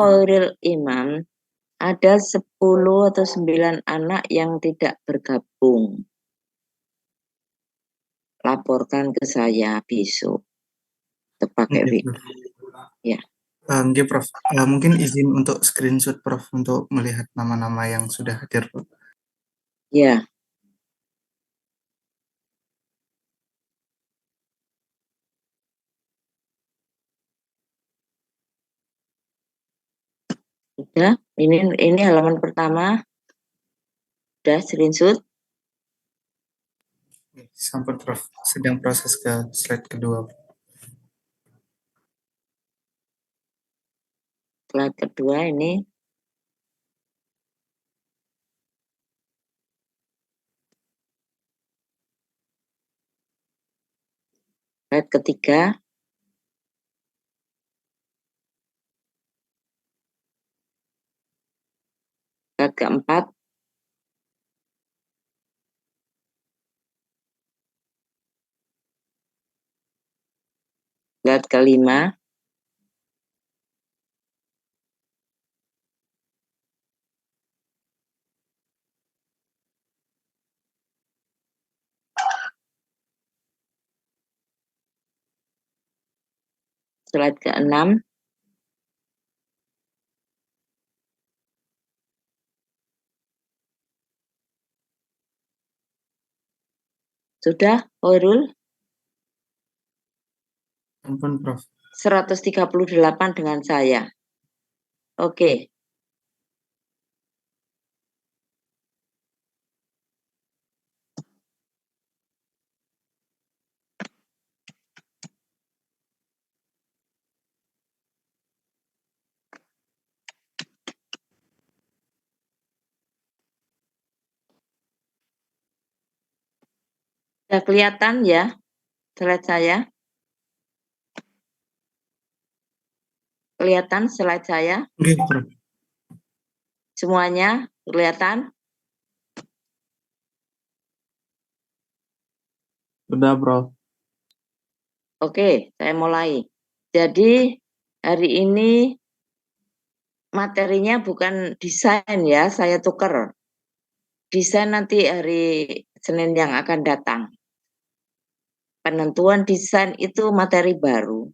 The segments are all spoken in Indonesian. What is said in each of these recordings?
Khairil Imam ada 10 atau 9 anak yang tidak bergabung. Laporkan ke saya besok. Pakai Oke, WA. Prof. Ya. Oke, Prof. Mungkin izin untuk screenshot, Prof, untuk melihat nama-nama yang sudah hadir, Prof. Ya. Sudah. Ini halaman pertama. Sudah screenshot. Sampun, Prof. Sedang proses ke slide kedua. Slide kedua ini. Slide ketiga. Slide keempat. Slide kelima. Slide keenam. Sudah, Khairul? Sampun, Prof. 138 dengan saya. Oke. Sudah kelihatan ya slide saya? Kelihatan slide saya? Oke, Prof. Semuanya kelihatan? Sudah, Prof. Oke, saya mulai. Jadi hari ini materinya bukan desain ya, saya tukar. Desain nanti hari Senin yang akan datang. Penentuan desain itu materi baru.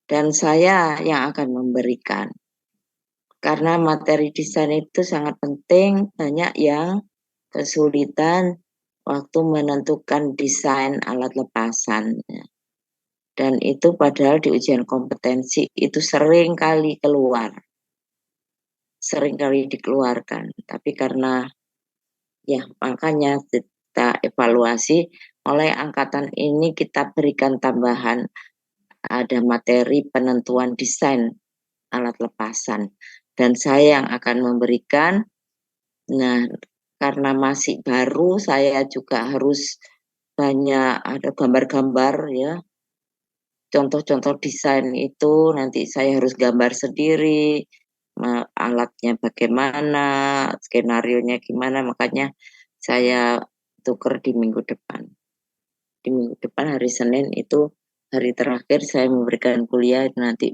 Dan saya yang akan memberikan. Karena materi desain itu sangat penting, banyak yang kesulitan waktu menentukan desain alat lepasan. Dan itu padahal di ujian kompetensi itu sering kali keluar. Sering kali dikeluarkan. Tapi karena ya makanya kita evaluasi oleh angkatan ini kita berikan tambahan ada materi penentuan desain alat lepasan. Dan saya yang akan memberikan. Nah, karena masih baru saya juga harus banyak ada gambar-gambar ya. Contoh-contoh desain itu nanti saya harus gambar sendiri, alatnya bagaimana, skenarionya gimana, makanya saya tuker di minggu depan. Di minggu depan hari Senin itu hari terakhir saya memberikan kuliah nanti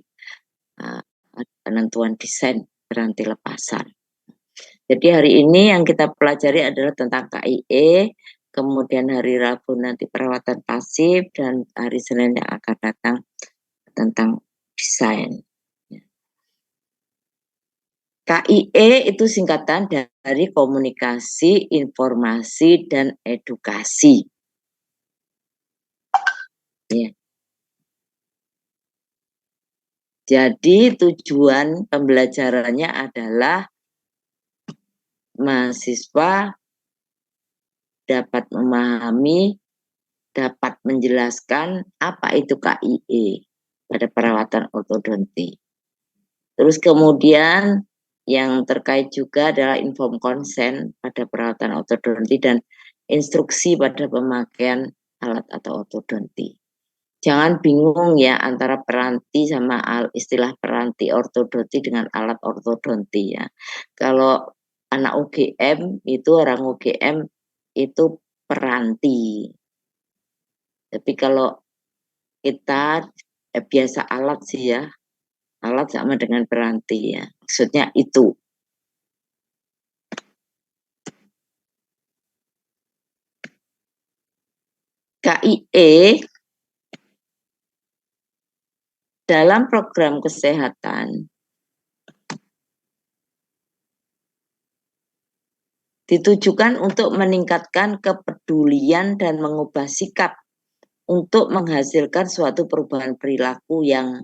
penentuan desain rantai lepasan. Jadi hari ini yang kita pelajari adalah tentang KIE, kemudian hari Rabu nanti perawatan pasif, dan hari Senin yang akan datang tentang desain. KIE itu singkatan dari komunikasi, informasi, dan edukasi. Ya. Jadi tujuan pembelajarannya adalah mahasiswa dapat memahami, dapat menjelaskan apa itu KIE pada perawatan ortodonti. Terus kemudian yang terkait juga adalah inform konsen pada perawatan ortodonti dan instruksi pada pemakaian alat atau ortodonti. Jangan bingung ya antara peranti sama istilah peranti ortodonti dengan alat ortodonti ya. Kalau anak UGM itu orang UGM itu peranti. Tapi kalau kita biasa alat sih ya. Alat sama dengan peranti ya. Maksudnya itu. KIE dalam program kesehatan ditujukan untuk meningkatkan kepedulian dan mengubah sikap untuk menghasilkan suatu perubahan perilaku yang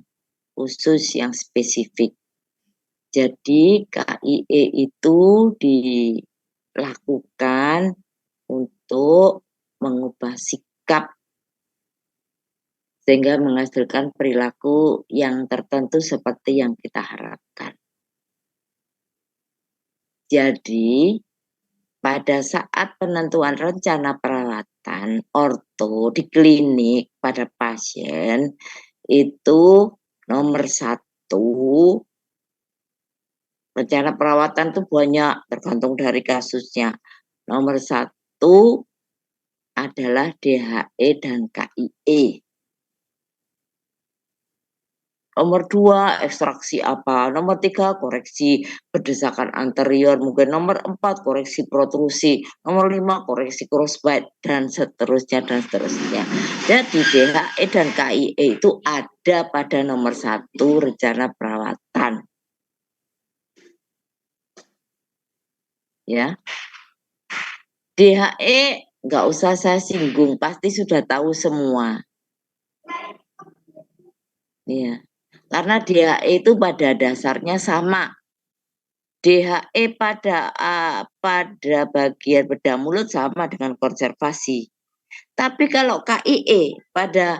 khusus, yang spesifik. Jadi KIE itu dilakukan untuk mengubah sikap sehingga menghasilkan perilaku yang tertentu seperti yang kita harapkan. Jadi pada saat penentuan rencana perawatan orto di klinik pada pasien itu nomor 1, rencana perawatan itu banyak tergantung dari kasusnya. Nomor 1 adalah DHE dan KIE. Nomor 2 ekstraksi apa, nomor 3 koreksi berdesakan anterior, mungkin nomor 4 koreksi protrusi, nomor 5 koreksi crossbite, dan seterusnya dan seterusnya. Jadi DHE dan KIE itu ada pada nomor 1 rencana perawatan. Ya. DHE nggak usah saya singgung, pasti sudah tahu semua. Ya. Karena DHE itu pada dasarnya sama. DHE pada bagian bedah mulut sama dengan konservasi. Tapi kalau KIE pada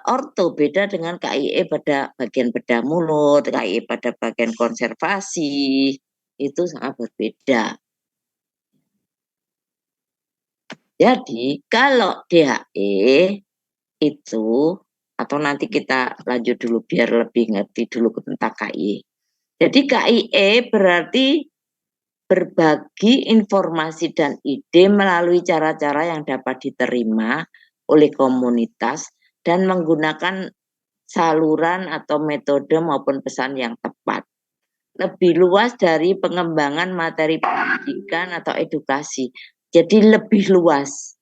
orto beda dengan KIE pada bagian bedah mulut, KIE pada bagian konservasi, itu sangat berbeda. Jadi kalau DHE itu, atau nanti kita lanjut dulu biar lebih ngerti dulu tentang KIE. Jadi KIE berarti berbagi informasi dan ide melalui cara-cara yang dapat diterima oleh komunitas dan menggunakan saluran atau metode maupun pesan yang tepat. Lebih luas dari pengembangan materi pendidikan atau edukasi. Jadi lebih luas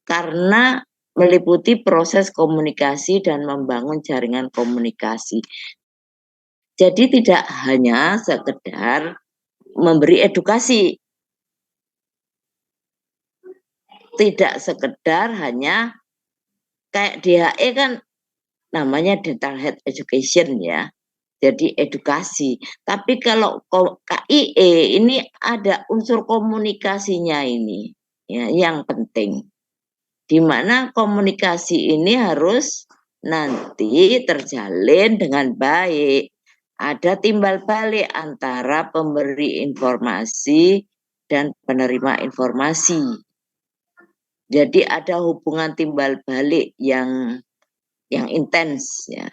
karena meliputi proses komunikasi dan membangun jaringan komunikasi. Jadi tidak hanya sekedar memberi edukasi, tidak sekedar hanya kayak DHE kan namanya dental health education ya, jadi edukasi. Tapi kalau KIE ini ada unsur komunikasinya ini ya, yang penting. Di mana komunikasi ini harus nanti terjalin dengan baik. Ada timbal balik antara pemberi informasi dan penerima informasi. Jadi ada hubungan timbal balik yang intens ya.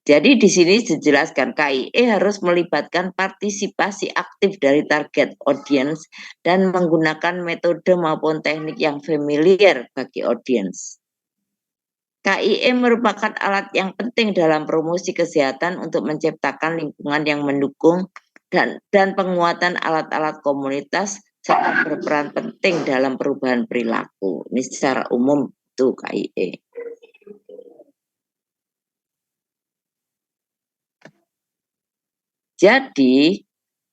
Jadi di sini dijelaskan KIE harus melibatkan partisipasi aktif dari target audience dan menggunakan metode maupun teknik yang familiar bagi audience. KIE merupakan alat yang penting dalam promosi kesehatan untuk menciptakan lingkungan yang mendukung dan penguatan alat-alat komunitas serta berperan penting dalam perubahan perilaku. Ini secara umum itu KIE. Jadi,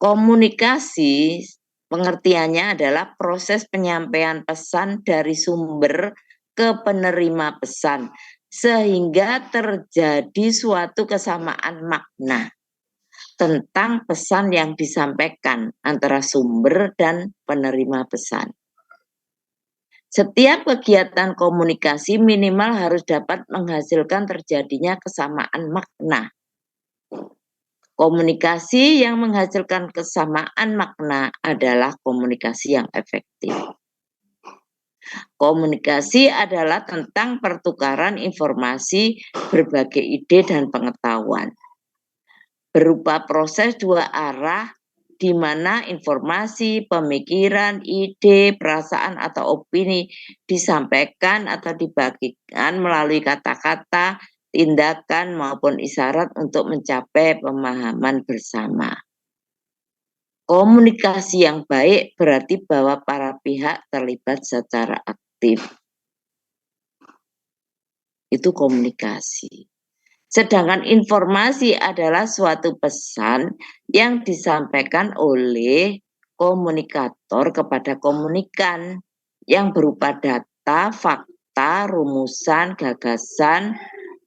komunikasi pengertiannya adalah proses penyampaian pesan dari sumber ke penerima pesan, sehingga terjadi suatu kesamaan makna tentang pesan yang disampaikan antara sumber dan penerima pesan. Setiap kegiatan komunikasi minimal harus dapat menghasilkan terjadinya kesamaan makna. Komunikasi yang menghasilkan kesamaan makna adalah komunikasi yang efektif. Komunikasi adalah tentang pertukaran informasi, berbagai ide dan pengetahuan. Berupa proses dua arah di mana informasi, pemikiran, ide, perasaan atau opini disampaikan atau dibagikan melalui kata-kata, tindakan maupun isyarat untuk mencapai pemahaman bersama. Komunikasi yang baik berarti bahwa para pihak terlibat secara aktif. Itu komunikasi. Sedangkan informasi adalah suatu pesan yang disampaikan oleh komunikator kepada komunikan yang berupa data, fakta, rumusan, gagasan,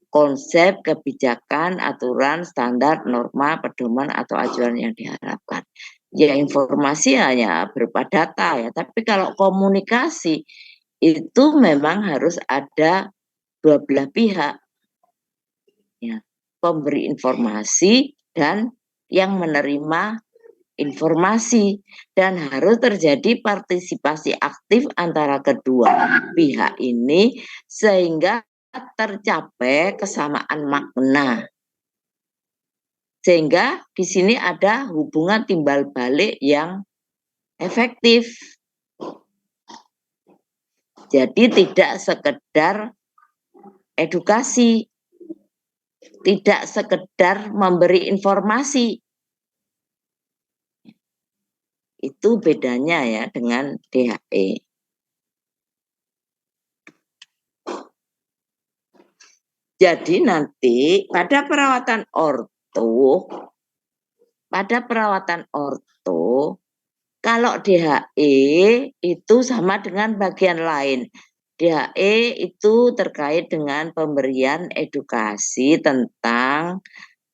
konsep, kebijakan, aturan, standar, norma, pedoman, atau acuan yang diharapkan. Ya, informasi hanya berupa data ya, tapi kalau komunikasi itu memang harus ada dua belah pihak. Ya, pemberi informasi dan yang menerima informasi, dan harus terjadi partisipasi aktif antara kedua pihak ini sehingga tercapai kesamaan makna. Sehingga di sini ada hubungan timbal balik yang efektif. Jadi tidak sekedar edukasi, tidak sekedar memberi informasi. Itu bedanya ya dengan DHE. Jadi nanti pada perawatan orto, kalau DHE itu sama dengan bagian lain. DHE itu terkait dengan pemberian edukasi tentang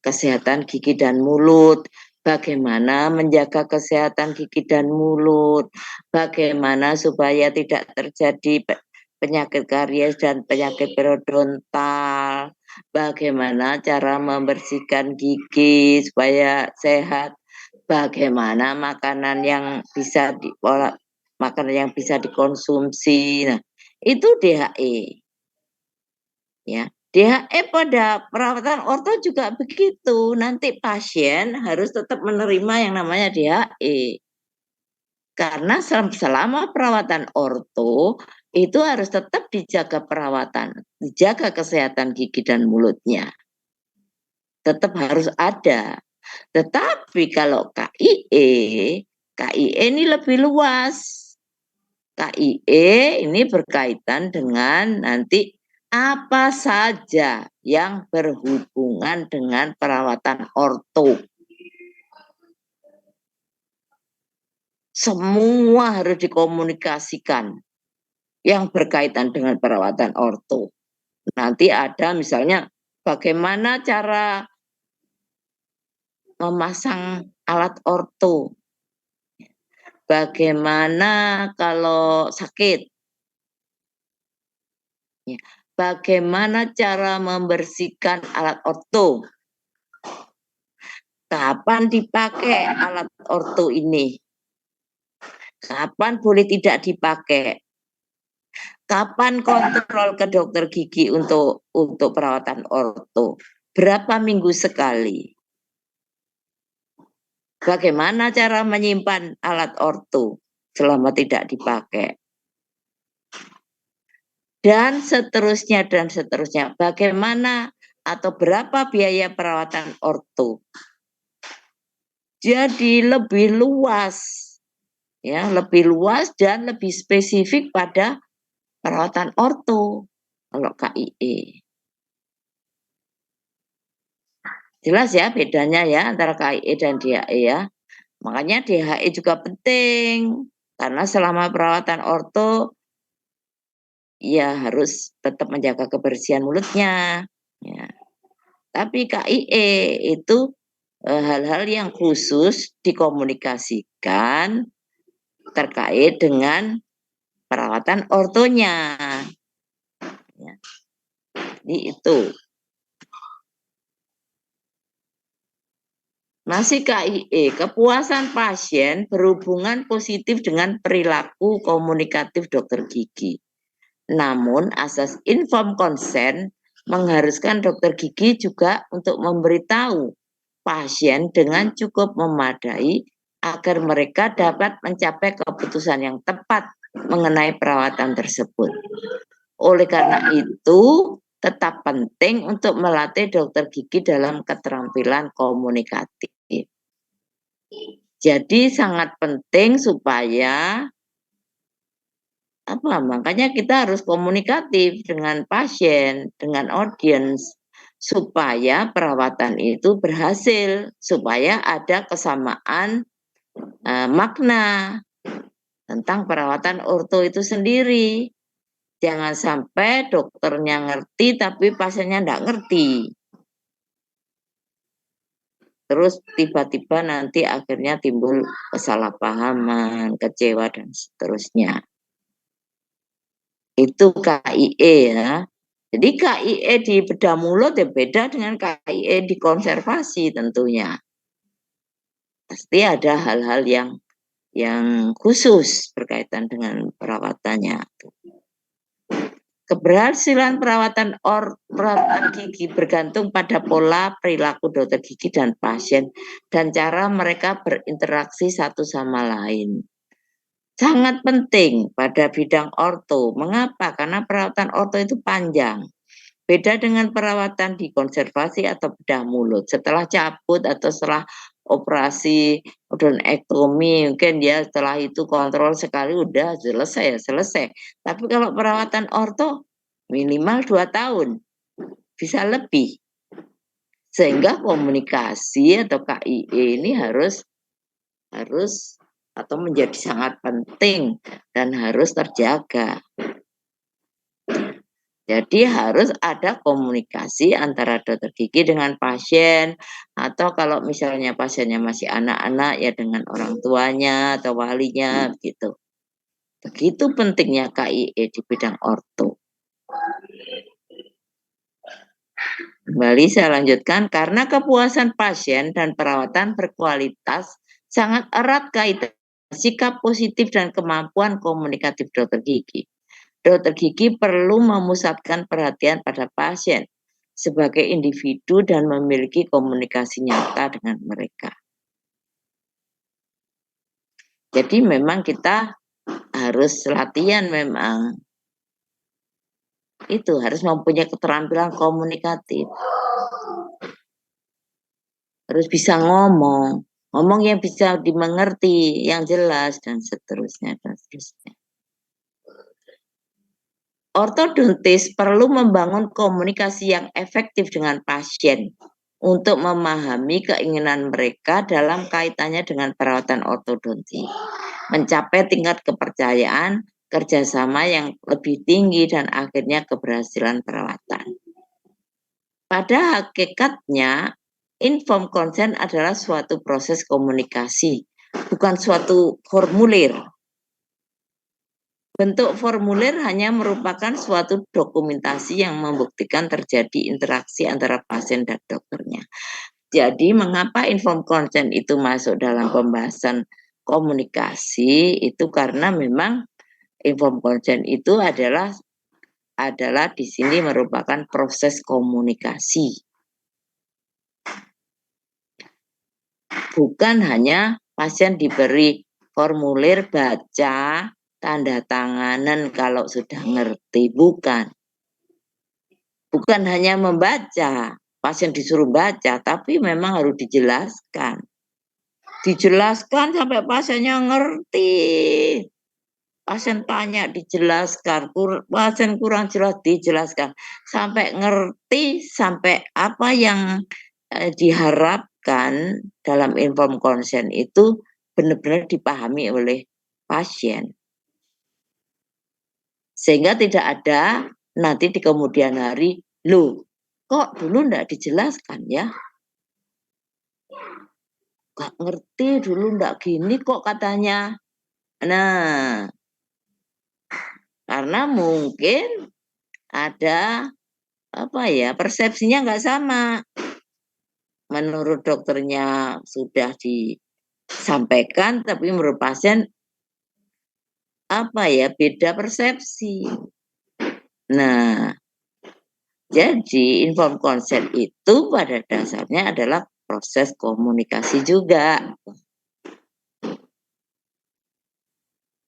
kesehatan gigi dan mulut, bagaimana menjaga kesehatan gigi dan mulut, bagaimana supaya tidak terjadi penyakit karies dan penyakit periodontal, bagaimana cara membersihkan gigi supaya sehat, bagaimana makanan yang bisa diolah, makanan yang bisa dikonsumsi. Nah, itu DHE. Ya, DHE pada perawatan orto juga begitu. Nanti pasien harus tetap menerima yang namanya DHE. Karena selama perawatan orto itu harus tetap dijaga perawatan, dijaga kesehatan gigi dan mulutnya. Tetap harus ada. Tetapi kalau KIE ini lebih luas. KIE ini berkaitan dengan nanti apa saja yang berhubungan dengan perawatan orto. Semua harus dikomunikasikan yang berkaitan dengan perawatan orto. Nanti ada misalnya bagaimana cara memasang alat orto. Bagaimana kalau sakit. Bagaimana cara membersihkan alat orto. Kapan dipakai alat orto ini? Kapan boleh tidak dipakai? Kapan kontrol ke dokter gigi untuk perawatan orto? Berapa minggu sekali? Bagaimana cara menyimpan alat orto selama tidak dipakai? Dan seterusnya dan seterusnya. Bagaimana atau berapa biaya perawatan orto? Jadi lebih luas, ya, lebih luas dan lebih spesifik pada perawatan orto kalau KIE. Jelas ya bedanya ya antara KIE dan DHE ya. Makanya DHE juga penting karena selama perawatan orto ya harus tetap menjaga kebersihan mulutnya. Ya. Tapi KIE itu hal-hal yang khusus dikomunikasikan terkait dengan perawatan ortonya. Ya. Jadi itu. Masih KIE, kepuasan pasien berhubungan positif dengan perilaku komunikatif dokter gigi. Namun asas informed consent mengharuskan dokter gigi juga untuk memberitahu pasien dengan cukup memadai agar mereka dapat mencapai keputusan yang tepat mengenai perawatan tersebut. Oleh karena itu, tetap penting untuk melatih dokter gigi dalam keterampilan komunikatif. Jadi sangat penting supaya makanya kita harus komunikatif dengan pasien, dengan audiens, supaya perawatan itu berhasil, supaya ada kesamaan makna tentang perawatan orto itu sendiri. Jangan sampai dokternya ngerti tapi pasiennya enggak ngerti. Terus tiba-tiba nanti akhirnya timbul kesalahpahaman, kecewa, dan seterusnya. Itu KIE ya. Jadi KIE di bedah mulut ya beda dengan KIE di konservasi tentunya. Pasti ada hal-hal yang khusus berkaitan dengan perawatannya. Keberhasilan perawatan gigi bergantung pada pola perilaku dokter gigi dan pasien dan cara mereka berinteraksi satu sama lain. Sangat penting pada bidang orto. Mengapa? Karena perawatan orto itu panjang. Beda dengan perawatan di konservasi atau bedah mulut. Setelah cabut atau setelah operasi odonektomi, mungkin ya setelah itu kontrol sekali udah selesai. Tapi kalau perawatan orto minimal 2 tahun, bisa lebih. Sehingga komunikasi atau KIE ini harus atau menjadi sangat penting dan harus terjaga. Jadi harus ada komunikasi antara dokter gigi dengan pasien, atau kalau misalnya pasiennya masih anak-anak ya dengan orang tuanya atau walinya begitu. Begitu pentingnya KIE di bidang orto. Kembali saya lanjutkan, karena kepuasan pasien dan perawatan berkualitas sangat erat kaitan sikap positif dan kemampuan komunikatif dokter gigi. Dokter gigi perlu memusatkan perhatian pada pasien sebagai individu dan memiliki komunikasi nyata dengan mereka. Jadi memang kita harus latihan memang. Itu harus mempunyai keterampilan komunikatif. Harus bisa ngomong yang bisa dimengerti, yang jelas dan seterusnya. Ortodontis perlu membangun komunikasi yang efektif dengan pasien untuk memahami keinginan mereka dalam kaitannya dengan perawatan ortodonti, mencapai tingkat kepercayaan, kerjasama yang lebih tinggi, dan akhirnya keberhasilan perawatan. Pada hakikatnya, informed consent adalah suatu proses komunikasi, bukan suatu formulir. Bentuk formulir hanya merupakan suatu dokumentasi yang membuktikan terjadi interaksi antara pasien dan dokternya. Jadi mengapa informed consent itu masuk dalam pembahasan komunikasi, itu karena memang informed consent itu adalah di sini merupakan proses komunikasi. Bukan hanya pasien diberi formulir, baca, tanda tanganan kalau sudah ngerti, bukan hanya membaca, pasien disuruh baca, tapi memang harus dijelaskan sampai pasiennya ngerti. Pasien tanya dijelaskan, pasien kurang jelas dijelaskan, sampai ngerti, sampai apa yang diharapkan dalam informed consent itu benar-benar dipahami oleh pasien. Sehingga tidak ada nanti di kemudian hari, loh kok dulu enggak dijelaskan ya? Gak ngerti dulu enggak gini kok katanya. Nah, karena mungkin ada persepsinya nggak sama. Menurut dokternya sudah disampaikan, tapi menurut pasien beda persepsi. Nah, jadi informed consent itu pada dasarnya adalah proses komunikasi juga.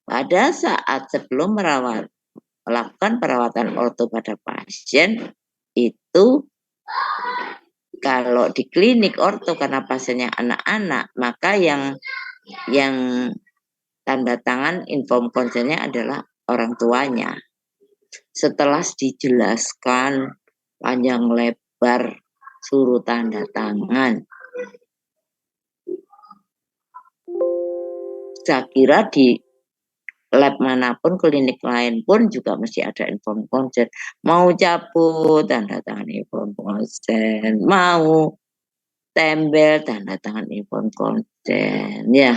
Pada saat sebelum melakukan perawatan orto pada pasien, itu kalau di klinik orto karena pasiennya anak-anak, maka yang tanda tangan inform konsennya adalah orang tuanya. Setelah dijelaskan panjang lebar suruh tanda tangan, saya kira di lab manapun, klinik lain pun juga mesti ada inform konsen. Mau cabut, tanda tangan inform konsen. Mau tembel, tanda tangan inform konsen. Ya.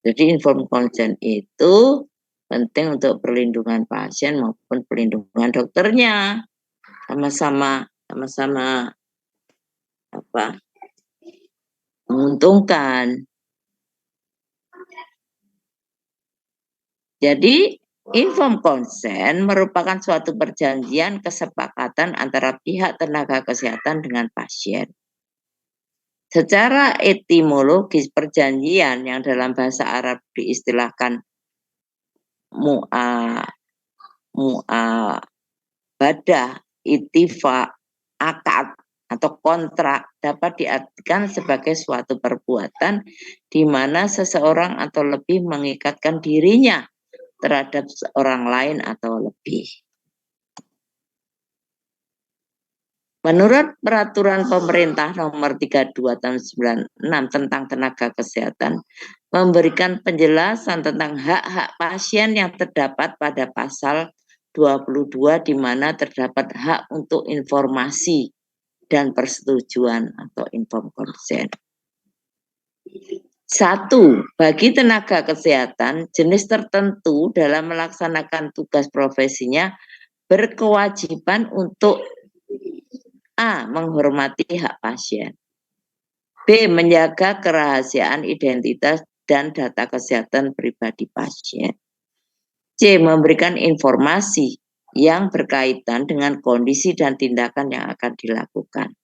Jadi inform konsen itu penting untuk perlindungan pasien maupun perlindungan dokternya. Sama-sama menguntungkan. Jadi, inform konsen merupakan suatu perjanjian kesepakatan antara pihak tenaga kesehatan dengan pasien. Secara etimologis perjanjian yang dalam bahasa Arab diistilahkan mu'abadah, ittifaq, akad atau kontrak dapat diartikan sebagai suatu perbuatan di mana seseorang atau lebih mengikatkan dirinya terhadap orang lain atau lebih. Menurut peraturan pemerintah nomor 32 tahun 96 tentang tenaga kesehatan, memberikan penjelasan tentang hak-hak pasien yang terdapat pada pasal 22 di mana terdapat hak untuk informasi dan persetujuan atau inform consent. 1. Bagi tenaga kesehatan, jenis tertentu dalam melaksanakan tugas profesinya berkewajiban untuk A. Menghormati hak pasien, B. Menjaga kerahasiaan identitas dan data kesehatan pribadi pasien, C. Memberikan informasi yang berkaitan dengan kondisi dan tindakan yang akan dilakukan,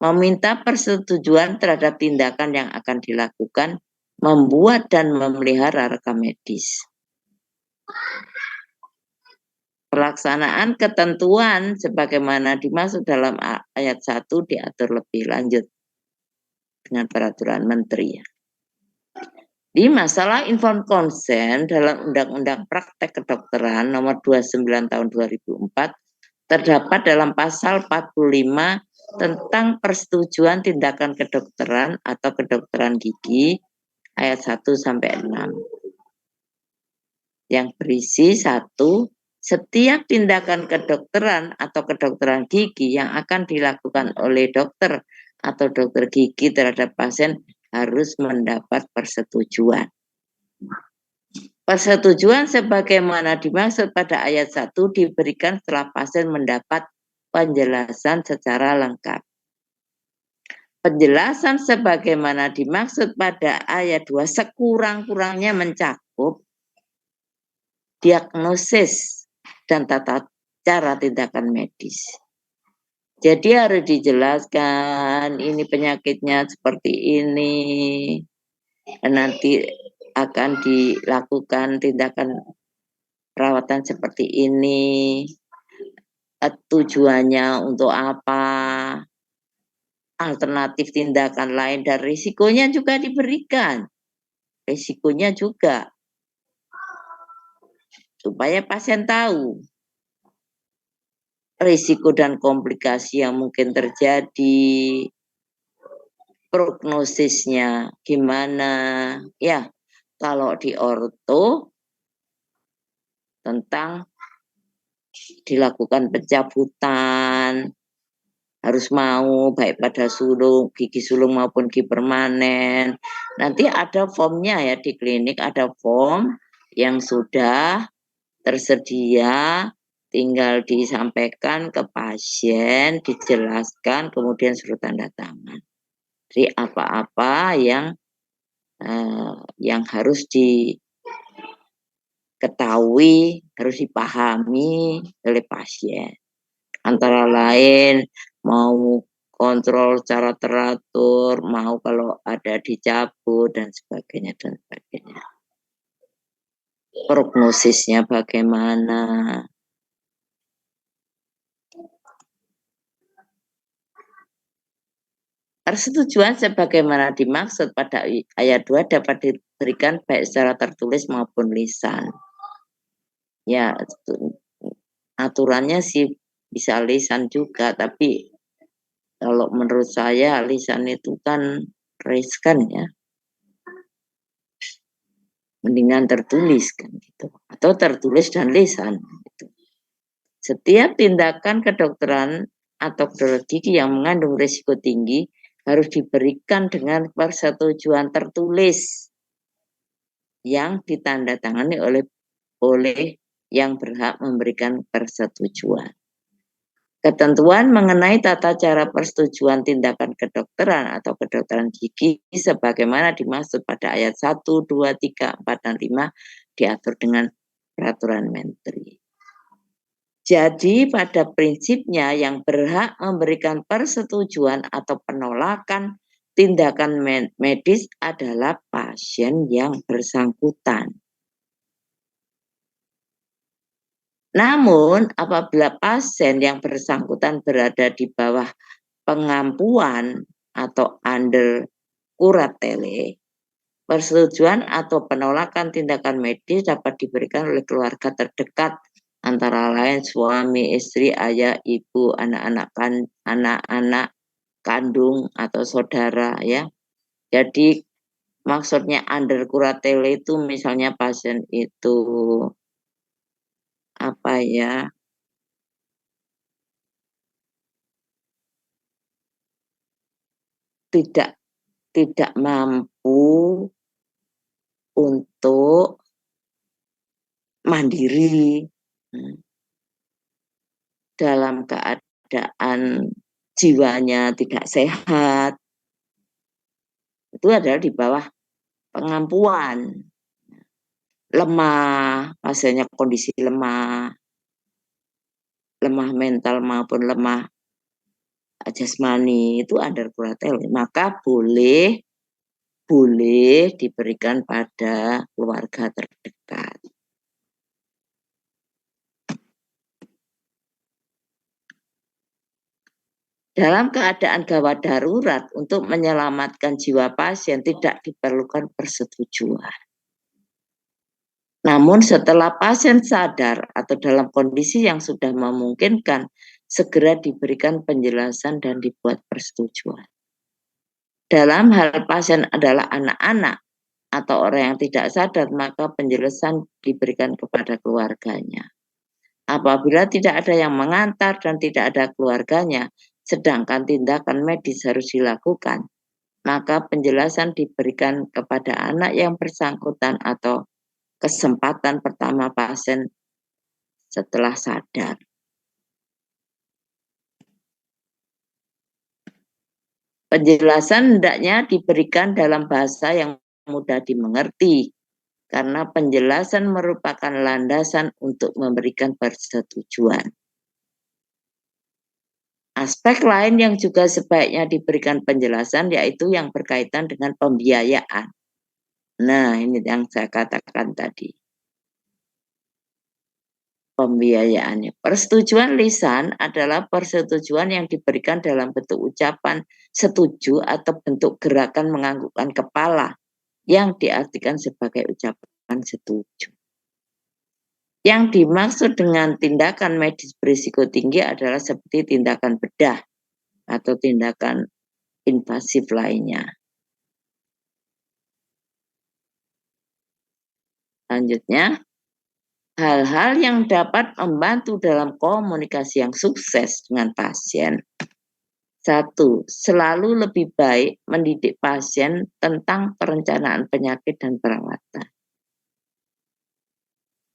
meminta persetujuan terhadap tindakan yang akan dilakukan, membuat dan memelihara rekam medis. Pelaksanaan ketentuan sebagaimana dimaksud dalam ayat 1 diatur lebih lanjut dengan peraturan menteri. Di masalah inform konsen dalam Undang-Undang Praktek Kedokteran nomor 29 tahun 2004 terdapat dalam pasal 45 tentang persetujuan tindakan kedokteran atau kedokteran gigi ayat 1 sampai 6 yang berisi 1. Setiap tindakan kedokteran atau kedokteran gigi yang akan dilakukan oleh dokter atau dokter gigi terhadap pasien harus mendapat persetujuan. Persetujuan sebagaimana dimaksud pada ayat 1 diberikan setelah pasien mendapat penjelasan secara lengkap. Penjelasan sebagaimana dimaksud pada ayat 2 sekurang-kurangnya mencakup diagnosis dan tata cara tindakan medis. Jadi harus dijelaskan ini penyakitnya seperti ini, nanti akan dilakukan tindakan perawatan seperti ini, tujuannya untuk apa, alternatif tindakan lain, dan risikonya juga diberikan. Risikonya juga. Supaya pasien tahu risiko dan komplikasi yang mungkin terjadi, prognosisnya gimana. Ya, kalau di orto tentang dilakukan pencabutan, harus mau baik pada sulung, gigi sulung maupun gigi permanen. Nanti ada formnya ya di klinik, ada form yang sudah tersedia, tinggal disampaikan ke pasien, dijelaskan, kemudian suruh tanda tangan. Jadi apa-apa yang harus diketahui, harus dipahami oleh pasien. Antara lain mau kontrol secara teratur, mau kalau ada dicabut dan sebagainya dan sebagainya. Prognosisnya bagaimana? Persetujuan sebagaimana dimaksud pada ayat 2 dapat diberikan baik secara tertulis maupun lisan. Ya, aturannya sih bisa lisan juga, tapi kalau menurut saya lisan itu kan riskan ya. Mendingan tertulis kan gitu. Atau tertulis dan lisan gitu. Setiap tindakan kedokteran atau kedokteran gigi yang mengandung risiko tinggi harus diberikan dengan persetujuan tertulis yang ditandatangani oleh yang berhak memberikan persetujuan. Ketentuan mengenai tata cara persetujuan tindakan kedokteran atau kedokteran gigi sebagaimana dimaksud pada ayat 1, 2, 3, 4, dan 5 diatur dengan peraturan menteri. Jadi pada prinsipnya yang berhak memberikan persetujuan atau penolakan tindakan medis adalah pasien yang bersangkutan. Namun apabila pasien yang bersangkutan berada di bawah pengampuan atau under kuratele, persetujuan atau penolakan tindakan medis dapat diberikan oleh keluarga terdekat antara lain suami, istri, ayah, ibu, anak-anak kandung atau saudara ya. Jadi maksudnya under kuratele itu misalnya pasien itu apa ya? tidak mampu untuk mandiri dalam keadaan jiwanya tidak sehat, itu adalah di bawah pengampuan. Lemah, pasiennya kondisi lemah mental maupun lemah jasmani itu under kuratele, maka boleh diberikan pada keluarga terdekat. Dalam keadaan gawat darurat untuk menyelamatkan jiwa pasien tidak diperlukan persetujuan. Namun setelah pasien sadar atau dalam kondisi yang sudah memungkinkan, segera diberikan penjelasan dan dibuat persetujuan. Dalam hal pasien adalah anak-anak atau orang yang tidak sadar, maka penjelasan diberikan kepada keluarganya. Apabila tidak ada yang mengantar dan tidak ada keluarganya, sedangkan tindakan medis harus dilakukan, maka penjelasan diberikan kepada anak yang bersangkutan atau kesempatan pertama pasien setelah sadar. Penjelasan hendaknya diberikan dalam bahasa yang mudah dimengerti, karena penjelasan merupakan landasan untuk memberikan persetujuan. Aspek lain yang juga sebaiknya diberikan penjelasan yaitu yang berkaitan dengan pembiayaan. Nah, ini yang saya katakan tadi. Pembiayaannya. Persetujuan lisan adalah persetujuan yang diberikan dalam bentuk ucapan setuju atau bentuk gerakan menganggukkan kepala yang diartikan sebagai ucapan setuju. Yang dimaksud dengan tindakan medis berisiko tinggi adalah seperti tindakan bedah atau tindakan invasif lainnya. Selanjutnya, hal-hal yang dapat membantu dalam komunikasi yang sukses dengan pasien. 1. Selalu lebih baik mendidik pasien tentang perencanaan penyakit dan perawatan.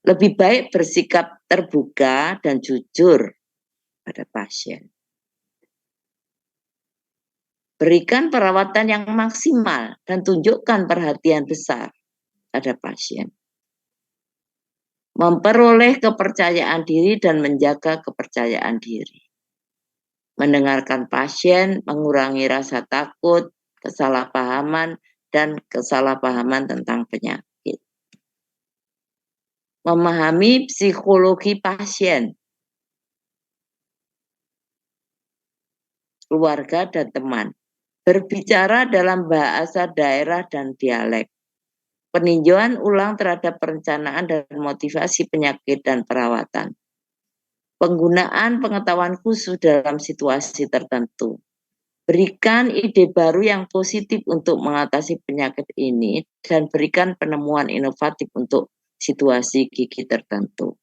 Lebih baik bersikap terbuka dan jujur pada pasien. Berikan perawatan yang maksimal dan tunjukkan perhatian besar pada pasien. Memperoleh kepercayaan diri dan menjaga kepercayaan diri. Mendengarkan pasien, mengurangi rasa takut, kesalahpahaman, dan kesalahpahaman tentang penyakit. Memahami psikologi pasien, keluarga, dan teman. berbicara dalam bahasa daerah dan dialek, peninjauan ulang terhadap perencanaan dan motivasi penyakit dan perawatan, penggunaan pengetahuan khusus dalam situasi tertentu, berikan ide baru yang positif untuk mengatasi penyakit ini, dan berikan penemuan inovatif untuk situasi gigi tertentu.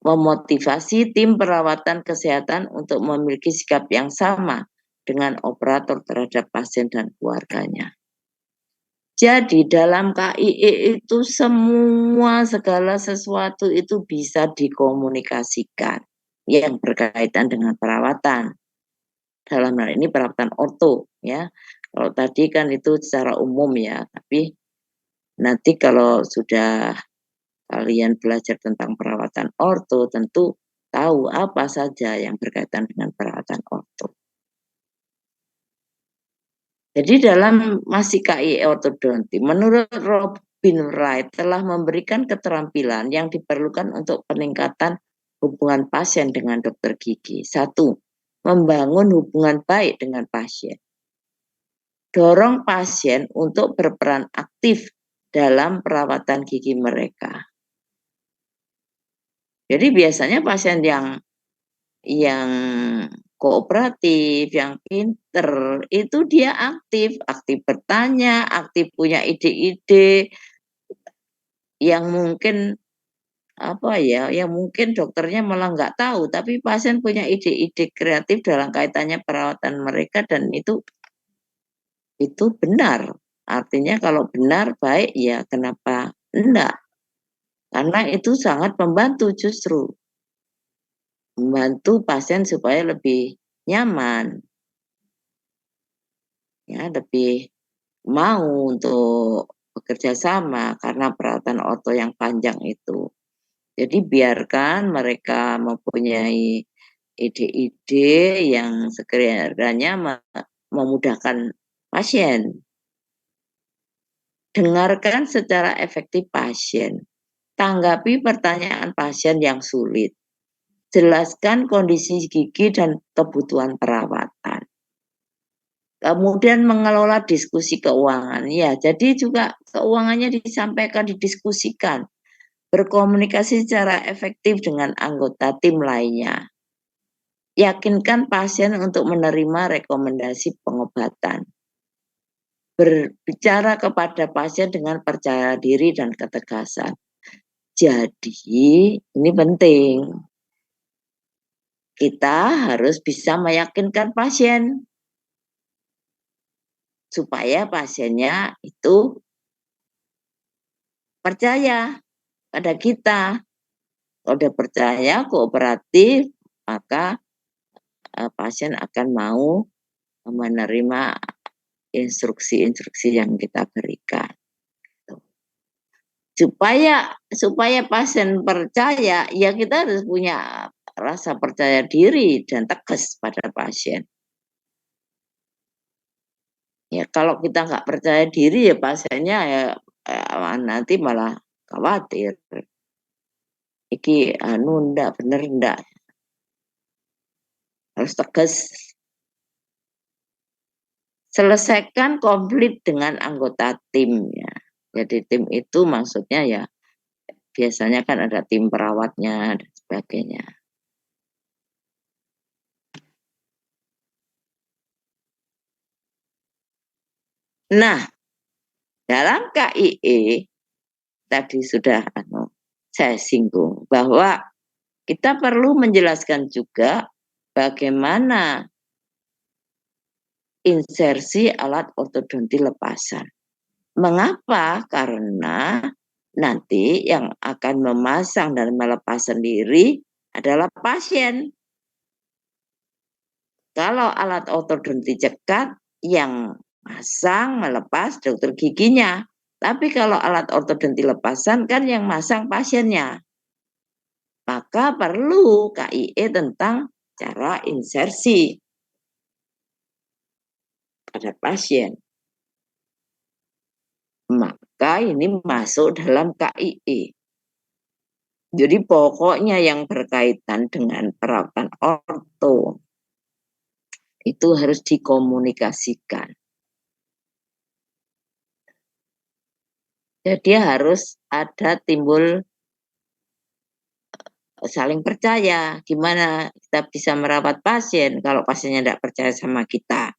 Memotivasi tim perawatan kesehatan untuk memiliki sikap yang sama dengan operator terhadap pasien dan keluarganya. Jadi dalam KIE itu semua segala sesuatu itu bisa dikomunikasikan yang berkaitan dengan perawatan. Dalam hal ini perawatan orto ya. Kalau tadi kan itu secara umum ya, tapi nanti kalau sudah kalian belajar tentang perawatan orto tentu tahu apa saja yang berkaitan dengan perawatan orto. Jadi dalam masih KIE ortodonti, menurut Robin Wright telah memberikan keterampilan yang diperlukan untuk peningkatan hubungan pasien dengan dokter gigi. 1. Membangun hubungan baik dengan pasien. Dorong pasien untuk berperan aktif dalam perawatan gigi mereka. Jadi biasanya pasien yang kooperatif, yang pinter, itu dia aktif bertanya, aktif punya ide-ide yang mungkin yang mungkin dokternya malah nggak tahu, tapi pasien punya ide-ide kreatif dalam kaitannya perawatan mereka dan itu benar. Artinya kalau benar baik ya kenapa enggak? Karena itu sangat membantu justru. Membantu pasien supaya lebih nyaman. Ya, lebih mau untuk bekerja sama karena perawatan orto yang panjang itu. Jadi biarkan mereka mempunyai ide-ide yang sekiranya memudahkan pasien. Dengarkan secara efektif pasien. Tanggapi pertanyaan pasien yang sulit. Jelaskan kondisi gigi dan kebutuhan perawatan. Kemudian mengelola diskusi keuangan. Ya, jadi juga keuangannya disampaikan, didiskusikan. Berkomunikasi secara efektif dengan anggota tim lainnya. Yakinkan pasien untuk menerima rekomendasi pengobatan. Berbicara kepada pasien dengan percaya diri dan ketegasan. Jadi, ini penting. Kita harus bisa meyakinkan pasien supaya pasiennya itu percaya pada kita. Kalau udah percaya, kooperatif, maka pasien akan mau menerima instruksi-instruksi yang kita berikan. Supaya pasien percaya, ya kita harus punya rasa percaya diri dan tegas pada pasien. Ya kalau kita nggak percaya diri ya pasiennya ya nanti malah khawatir. Iki ndak bener ndak. Harus tegas. Selesaikan konflik dengan anggota tim ya. Jadi tim itu maksudnya ya biasanya kan ada tim perawatnya dan sebagainya. Nah, dalam KIE tadi sudah saya singgung bahwa kita perlu menjelaskan juga bagaimana insersi alat ortodonti lepasan. Mengapa? Karena nanti yang akan memasang dan melepas sendiri adalah pasien. Kalau alat ortodonti cekat, yang masang melepas dokter giginya. Tapi kalau alat ortodonti lepasan kan yang masang pasiennya. Maka perlu KIE tentang cara insersi pada pasien. Maka ini masuk dalam KIE. Jadi pokoknya yang berkaitan dengan perawatan orto Itu harus dikomunikasikan. Jadi harus ada timbul saling percaya. Gimana kita bisa merawat pasien kalau pasiennya tidak percaya sama kita?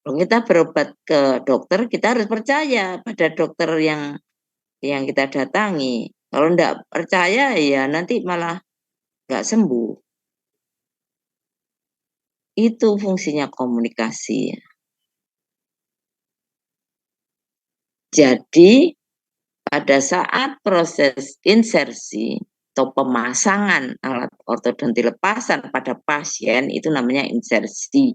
Kalau kita berobat ke dokter, kita harus percaya pada dokter yang kita datangi. Kalau tidak percaya, ya nanti malah nggak sembuh. Itu fungsinya komunikasi. Jadi pada saat proses insersi atau pemasangan alat ortodonti lepasan pada pasien itu namanya insersi.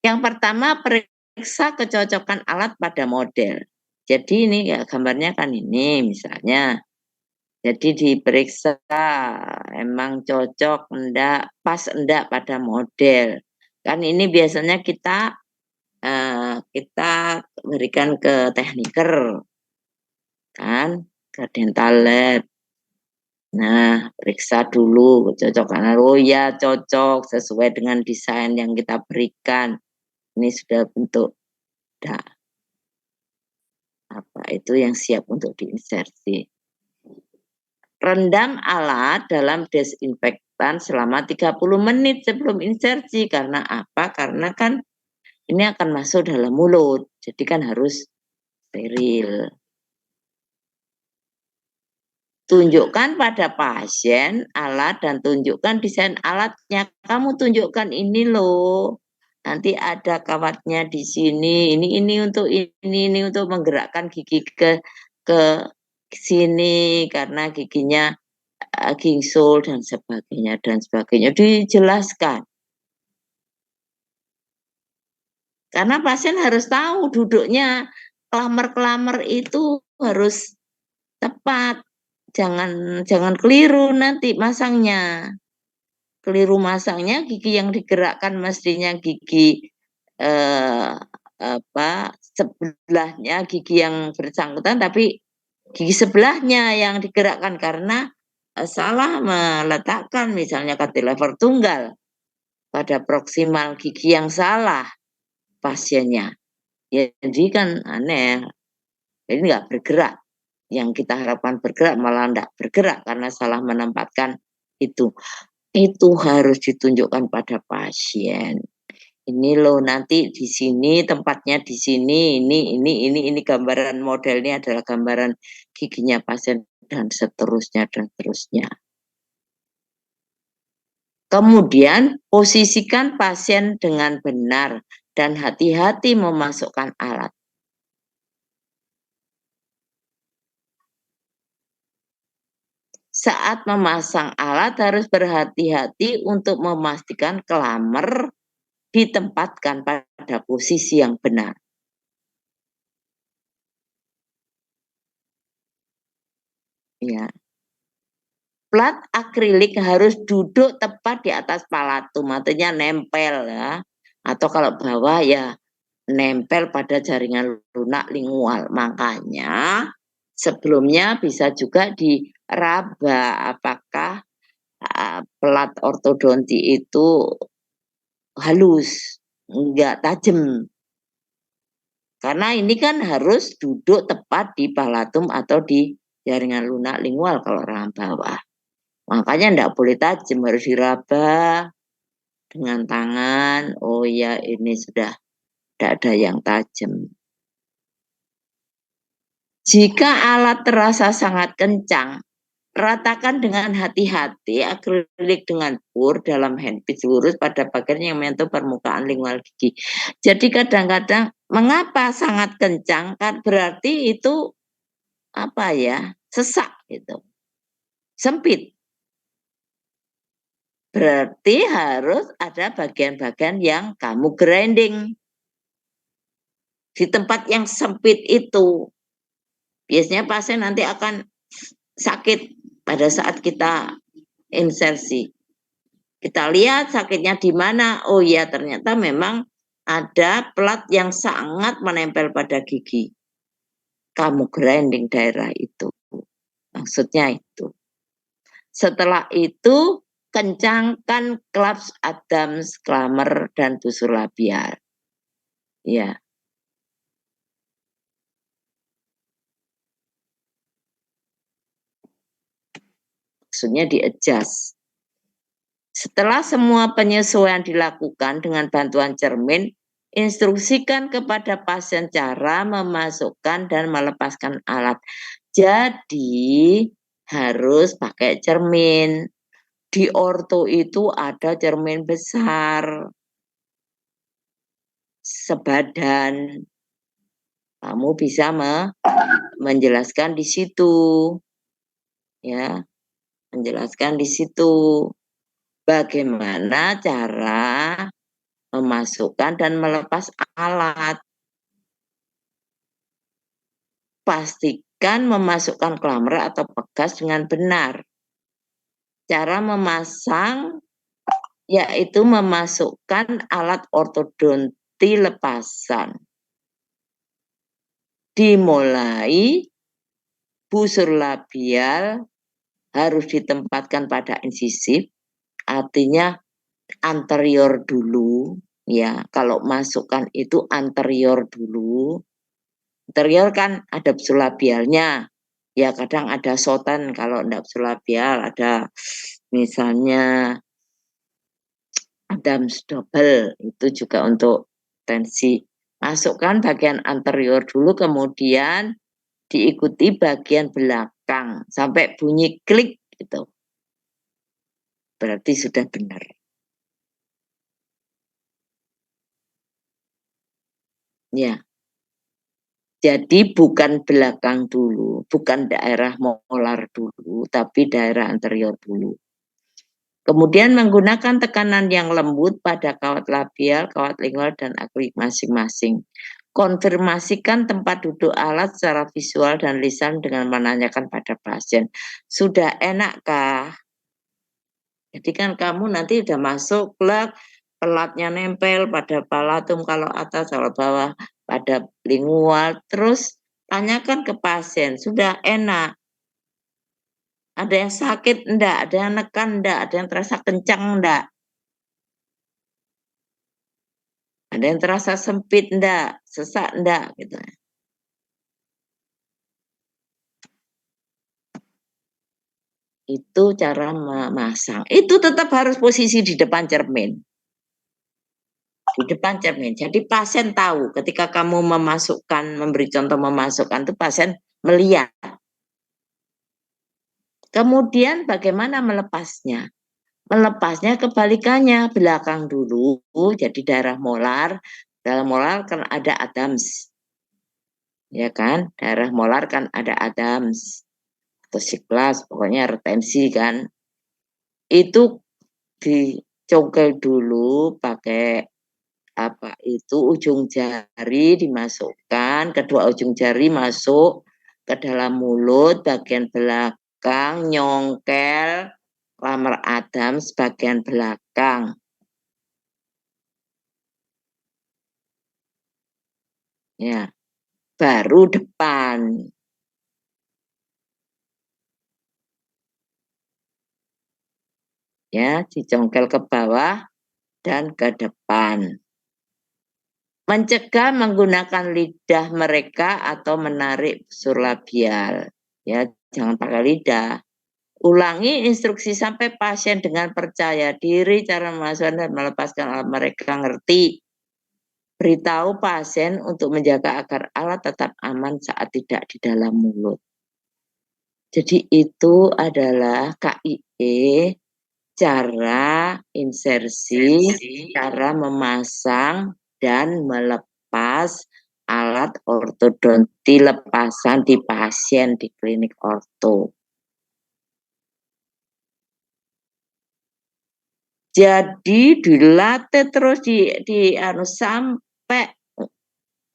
Yang pertama periksa kecocokan alat pada model. Jadi ini ya gambarnya kan ini misalnya. Jadi diperiksa emang cocok enggak, pas enggak pada model. Kan ini biasanya kita berikan ke tekniker kan, ke dental lab. Nah, periksa dulu kecocokan. Oh ya, cocok sesuai dengan desain yang kita berikan. Ini sudah bentuk apa itu yang siap untuk diinsersi. Rendam alat dalam desinfektan selama 30 menit sebelum insersi. Karena apa? Karena kan ini akan masuk dalam mulut. Jadi kan harus steril. Tunjukkan pada pasien alat dan tunjukkan desain alatnya. Kamu tunjukkan ini loh. Nanti ada kawatnya di sini. Ini untuk ini untuk menggerakkan gigi ke sini karena giginya gingsul dan sebagainya dijelaskan. Karena pasien harus tahu duduknya kelamer itu harus tepat. Jangan keliru nanti masangnya. Keliru masangnya gigi yang digerakkan mestinya gigi sebelahnya gigi yang bersangkutan tapi gigi sebelahnya yang digerakkan karena salah meletakkan misalnya cantilever tunggal pada proksimal gigi yang salah pasiennya. Ya, jadi kan aneh. Jadi nggak bergerak. Yang kita harapkan bergerak malah tidak bergerak karena salah menempatkan itu. Itu harus ditunjukkan pada pasien. Ini loh nanti di sini tempatnya di sini, ini gambaran modelnya adalah gambaran giginya pasien dan seterusnya dan terusnya. Kemudian posisikan pasien dengan benar dan hati-hati memasukkan alat. Saat memasang alat harus berhati-hati untuk memastikan kelamer ditempatkan pada posisi yang benar. Ya. Plat akrilik harus duduk tepat di atas palatum, artinya nempel ya. Atau kalau bawah ya nempel pada jaringan lunak lingual. Makanya sebelumnya bisa juga diraba apakah plat ortodonti itu halus, enggak tajam. Karena ini kan harus duduk tepat di palatum atau di jaringan lunak lingual kalau orang bawah. Makanya enggak boleh tajam, harus diraba dengan tangan. Oh ya, ini sudah tidak ada yang tajam. Jika alat terasa sangat kencang, ratakan dengan hati-hati akrilik dengan pur dalam handpiece lurus pada bagian yang menyentuh permukaan lingual gigi. Jadi kadang-kadang mengapa sangat kencang? Kan berarti itu apa ya? Sesak gitu. Sempit. Berarti harus ada bagian-bagian yang kamu grinding. Di tempat yang sempit itu. Biasanya pasien nanti akan sakit pada saat kita insersi. Kita lihat sakitnya di mana. Oh iya, ternyata memang ada plat yang sangat menempel pada gigi. Kamu grinding daerah itu. Maksudnya itu. Setelah itu kencangkan klaps Adams, clamer, dan busur labial. Ya. Maksudnya di-adjust. Setelah semua penyesuaian dilakukan dengan bantuan cermin, instruksikan kepada pasien cara memasukkan dan melepaskan alat. Jadi harus pakai cermin. Di orto itu ada cermin besar, sebadan. Kamu bisa menjelaskan di situ. Ya, menjelaskan di situ. Bagaimana cara memasukkan dan melepas alat. Pastikan memasukkan clamer atau pegas dengan benar. Cara memasang yaitu memasukkan alat ortodonti lepasan. Dimulai busur labial harus ditempatkan pada insisif, artinya anterior dulu. Ya, kalau masukkan itu anterior dulu. Anterior kan ada busur labialnya. Ya, kadang ada sotan kalau enggak busur labial, ada misalnya Adams double, itu juga untuk tensi. Masukkan bagian anterior dulu, kemudian diikuti bagian belakang sampai bunyi klik gitu. Berarti sudah benar. Ya. Jadi bukan belakang dulu, bukan daerah molar dulu, tapi daerah anterior dulu. Kemudian menggunakan tekanan yang lembut pada kawat labial, kawat lingual, dan akrilik masing-masing. Konfirmasikan tempat duduk alat secara visual dan lisan dengan menanyakan pada pasien. Sudah enakkah? Jadi kan kamu nanti udah masuk, pelatnya nempel pada palatum kalau atas, kalau bawah pada lingual. Terus tanyakan ke pasien, sudah enak? Ada yang sakit enggak? Ada yang nekan enggak? Ada yang terasa kencang enggak? Ada yang terasa sempit enggak? Sesak enggak? Gitu. Itu cara memasang. Itu tetap harus posisi di depan cermin. Di depan cermin. Jadi pasien tahu ketika kamu memasukkan, memberi contoh memasukkan, itu pasien melihat. Kemudian bagaimana melepasnya? Melepasnya kebalikannya, belakang dulu, jadi daerah molar. Dalam molar kan ada Adams. Ya kan? Daerah molar kan ada Adams. Atau siklas, pokoknya retensi kan. Itu dicongkel dulu pakai apa itu ujung jari dimasukkan, kedua ujung jari masuk ke dalam mulut, bagian belakang nyongkel clamer Adams bagian belakang. Ya, baru depan. Ya, dicongkel ke bawah dan ke depan. Mencegah menggunakan lidah mereka atau menarik busur labial. Ya, jangan pakai lidah. Ulangi instruksi sampai pasien dengan percaya diri cara memasukkan dan melepaskan alat mereka ngerti. Beritahu pasien untuk menjaga agar alat tetap aman saat tidak di dalam mulut. Jadi itu adalah KIE, cara insersi, cara memasang dan melepas alat ortodonti lepasan di pasien di klinik orto. Jadi dilatih terus di sampai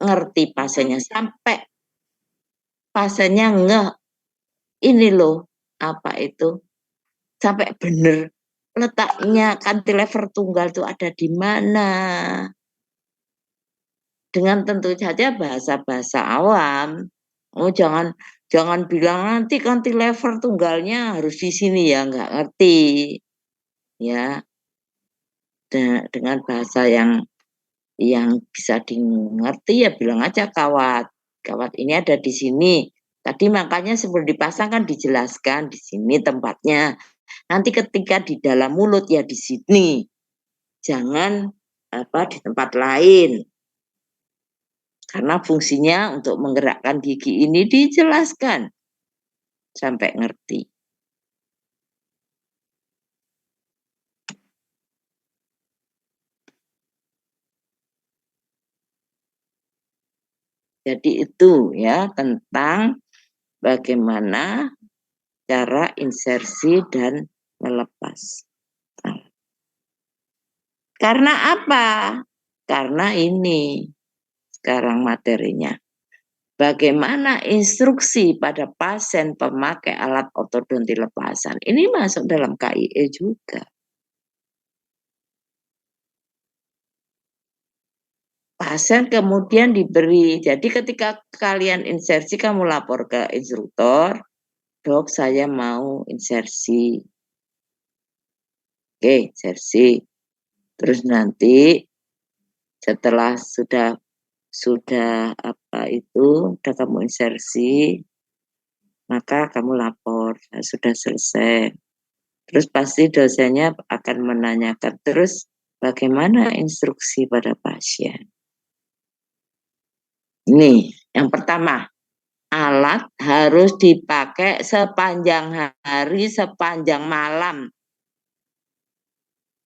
ngerti pasiennya, sampai pasiennya ngeh ini loh apa itu, sampai bener letaknya cantilever tunggal itu ada di mana. Dengan tentu saja bahasa-bahasa awam. Oh, jangan Jangan bilang nanti cantilever tunggalnya harus di sini ya, nggak ngerti. Ya, dengan bahasa yang bisa dimengerti ya bilang aja kawat. Kawat ini ada di sini. Tadi makanya sebelum dipasang kan dijelaskan di sini tempatnya. Nanti ketika di dalam mulut ya di sini. Jangan di tempat lain. Karena fungsinya untuk menggerakkan gigi ini dijelaskan sampai ngerti. Jadi itu ya tentang bagaimana cara insersi dan melepas. Karena apa? Karena ini sekarang materinya. Bagaimana instruksi pada pasien pemakai alat ortodonti lepasan. Ini masuk dalam KIE juga. Pasien kemudian diberi, jadi ketika kalian insersi, kamu lapor ke instruktur, dok saya mau insersi. Oke, insersi. Terus nanti setelah sudah kamu insersi, maka kamu lapor sudah selesai. Terus pasti dosennya akan menanyakan terus bagaimana instruksi pada pasien. Ini yang pertama, alat harus dipakai sepanjang hari, sepanjang malam,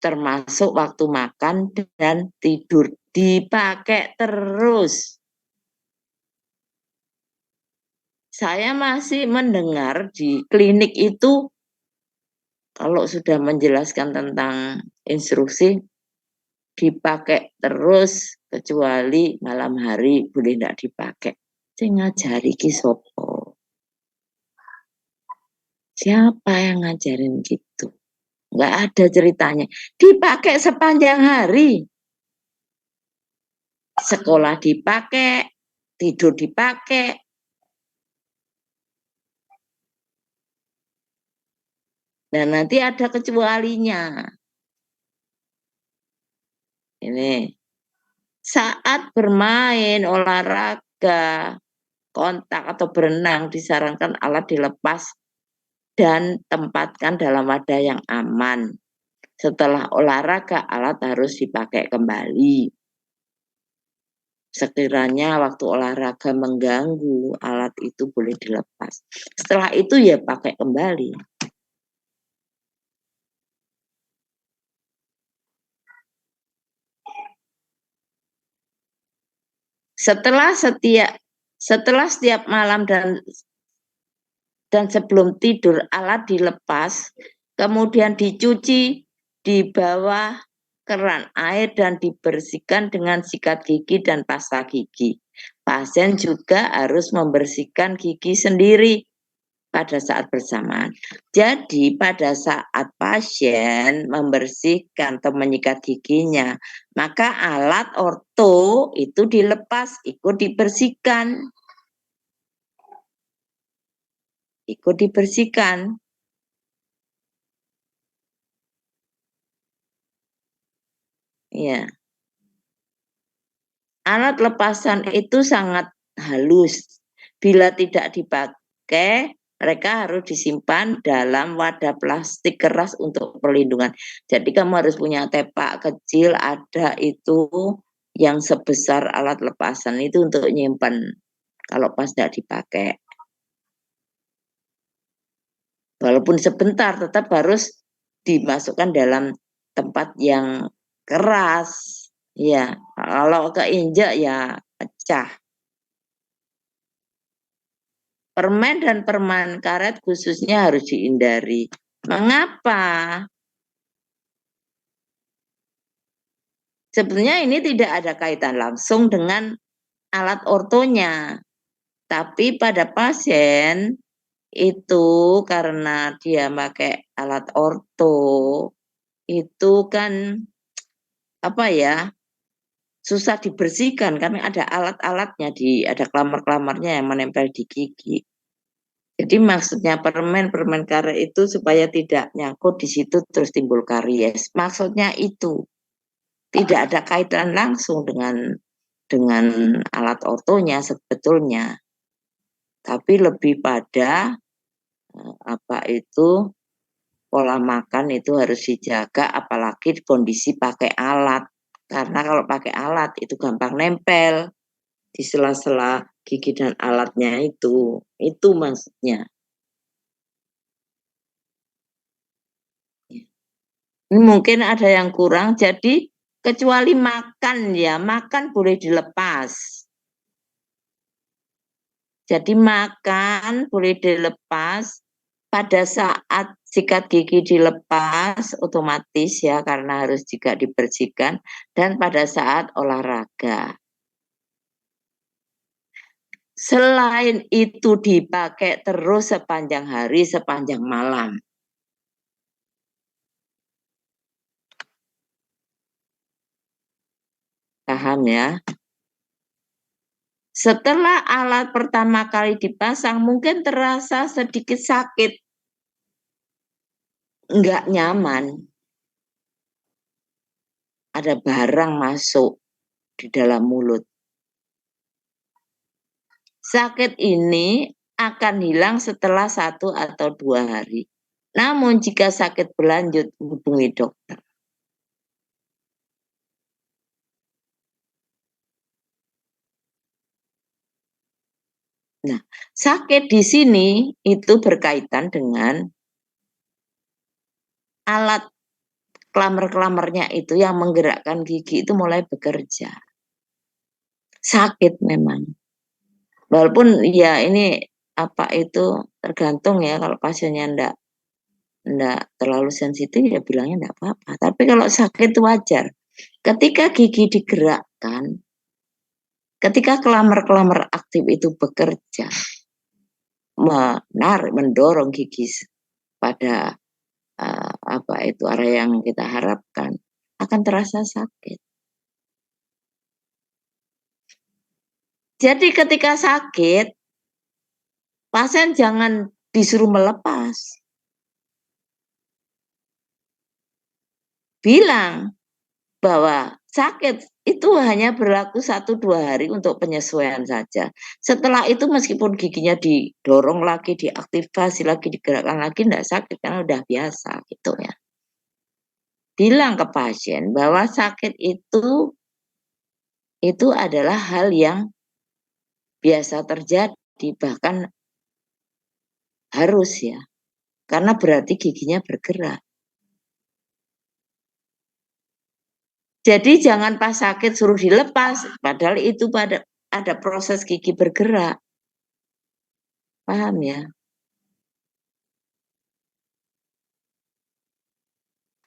termasuk waktu makan dan tidur. Dipakai terus. Saya masih mendengar di klinik itu kalau sudah menjelaskan tentang instruksi dipakai terus kecuali malam hari boleh tidak dipakai. Saya ngajari ki sopo. Siapa yang ngajarin gitu? Nggak ada ceritanya. Dipakai sepanjang hari. Sekolah dipakai, tidur dipakai. Dan nanti ada kecualinya. Ini saat bermain olahraga, kontak atau berenang disarankan alat dilepas dan tempatkan dalam wadah yang aman. Setelah olahraga alat harus dipakai kembali. Sekiranya waktu olahraga mengganggu, alat itu boleh dilepas. Setelah itu ya pakai kembali. Setelah setiap malam dan sebelum tidur alat dilepas, kemudian dicuci di bawah keran air dan dibersihkan dengan sikat gigi dan pasta gigi. Pasien juga harus membersihkan gigi sendiri pada saat bersamaan. Jadi pada saat pasien membersihkan atau menyikat giginya, maka alat orto itu dilepas, ikut dibersihkan. Ikut dibersihkan. Ya. Alat lepasan itu sangat halus. Bila tidak dipakai, mereka harus disimpan dalam wadah plastik keras untuk perlindungan. Jadi kamu harus punya tepak kecil, ada itu yang sebesar alat lepasan itu untuk nyimpan kalau pas tidak dipakai. Walaupun sebentar, tetap harus dimasukkan dalam tempat yang keras. Ya, kalau keinjak ya pecah. Permen dan permen karet khususnya harus dihindari. Mengapa? Sebenarnya ini tidak ada kaitan langsung dengan alat ortonya. Tapi pada pasien itu karena dia pakai alat orto, itu kan apa ya, susah dibersihkan karena ada alat-alatnya, ada klamar-klamarnya yang menempel di gigi. Jadi maksudnya permen karet itu supaya tidak nyangkut di situ terus timbul karies. Maksudnya itu tidak ada kaitan langsung dengan alat ortonya sebetulnya, tapi lebih pada apa itu pola makan itu harus dijaga, apalagi kondisi pakai alat. Karena kalau pakai alat itu gampang nempel di sela-sela gigi dan alatnya itu maksudnya. Ini mungkin ada yang kurang, jadi kecuali makan ya, makan boleh dilepas. Jadi makan boleh dilepas pada saat sikat gigi dilepas otomatis ya karena harus juga dibersihkan dan pada saat olahraga. Selain itu dipakai terus sepanjang hari, sepanjang malam. Paham ya? Setelah alat pertama kali dipasang, mungkin terasa sedikit sakit. Enggak nyaman. Ada barang masuk di dalam mulut. Sakit ini akan hilang setelah 1 atau 2 hari. Namun jika sakit berlanjut, hubungi dokter. Nah, sakit di sini itu berkaitan dengan alat kelamer-kelamernya itu yang menggerakkan gigi itu mulai bekerja. Sakit memang. Walaupun ya ini apa itu tergantung ya kalau pasiennya enggak terlalu sensitif ya bilangnya enggak apa-apa. Tapi kalau sakit itu wajar. Ketika gigi digerakkan, ketika kelamer-kelamer aktif itu bekerja, mendorong gigi pada apa itu area yang kita harapkan, akan terasa sakit. Jadi ketika sakit, pasien jangan disuruh melepas. Bilang bahwa sakit itu hanya berlaku 1-2 hari untuk penyesuaian saja. Setelah itu meskipun giginya didorong lagi, diaktifasi lagi, digerakkan lagi, enggak sakit karena udah biasa gitu ya. Bilang ke pasien bahwa sakit itu adalah hal yang biasa terjadi, bahkan harus ya, karena berarti giginya bergerak. Jadi jangan pas sakit suruh dilepas, padahal itu ada proses gigi bergerak. Paham ya?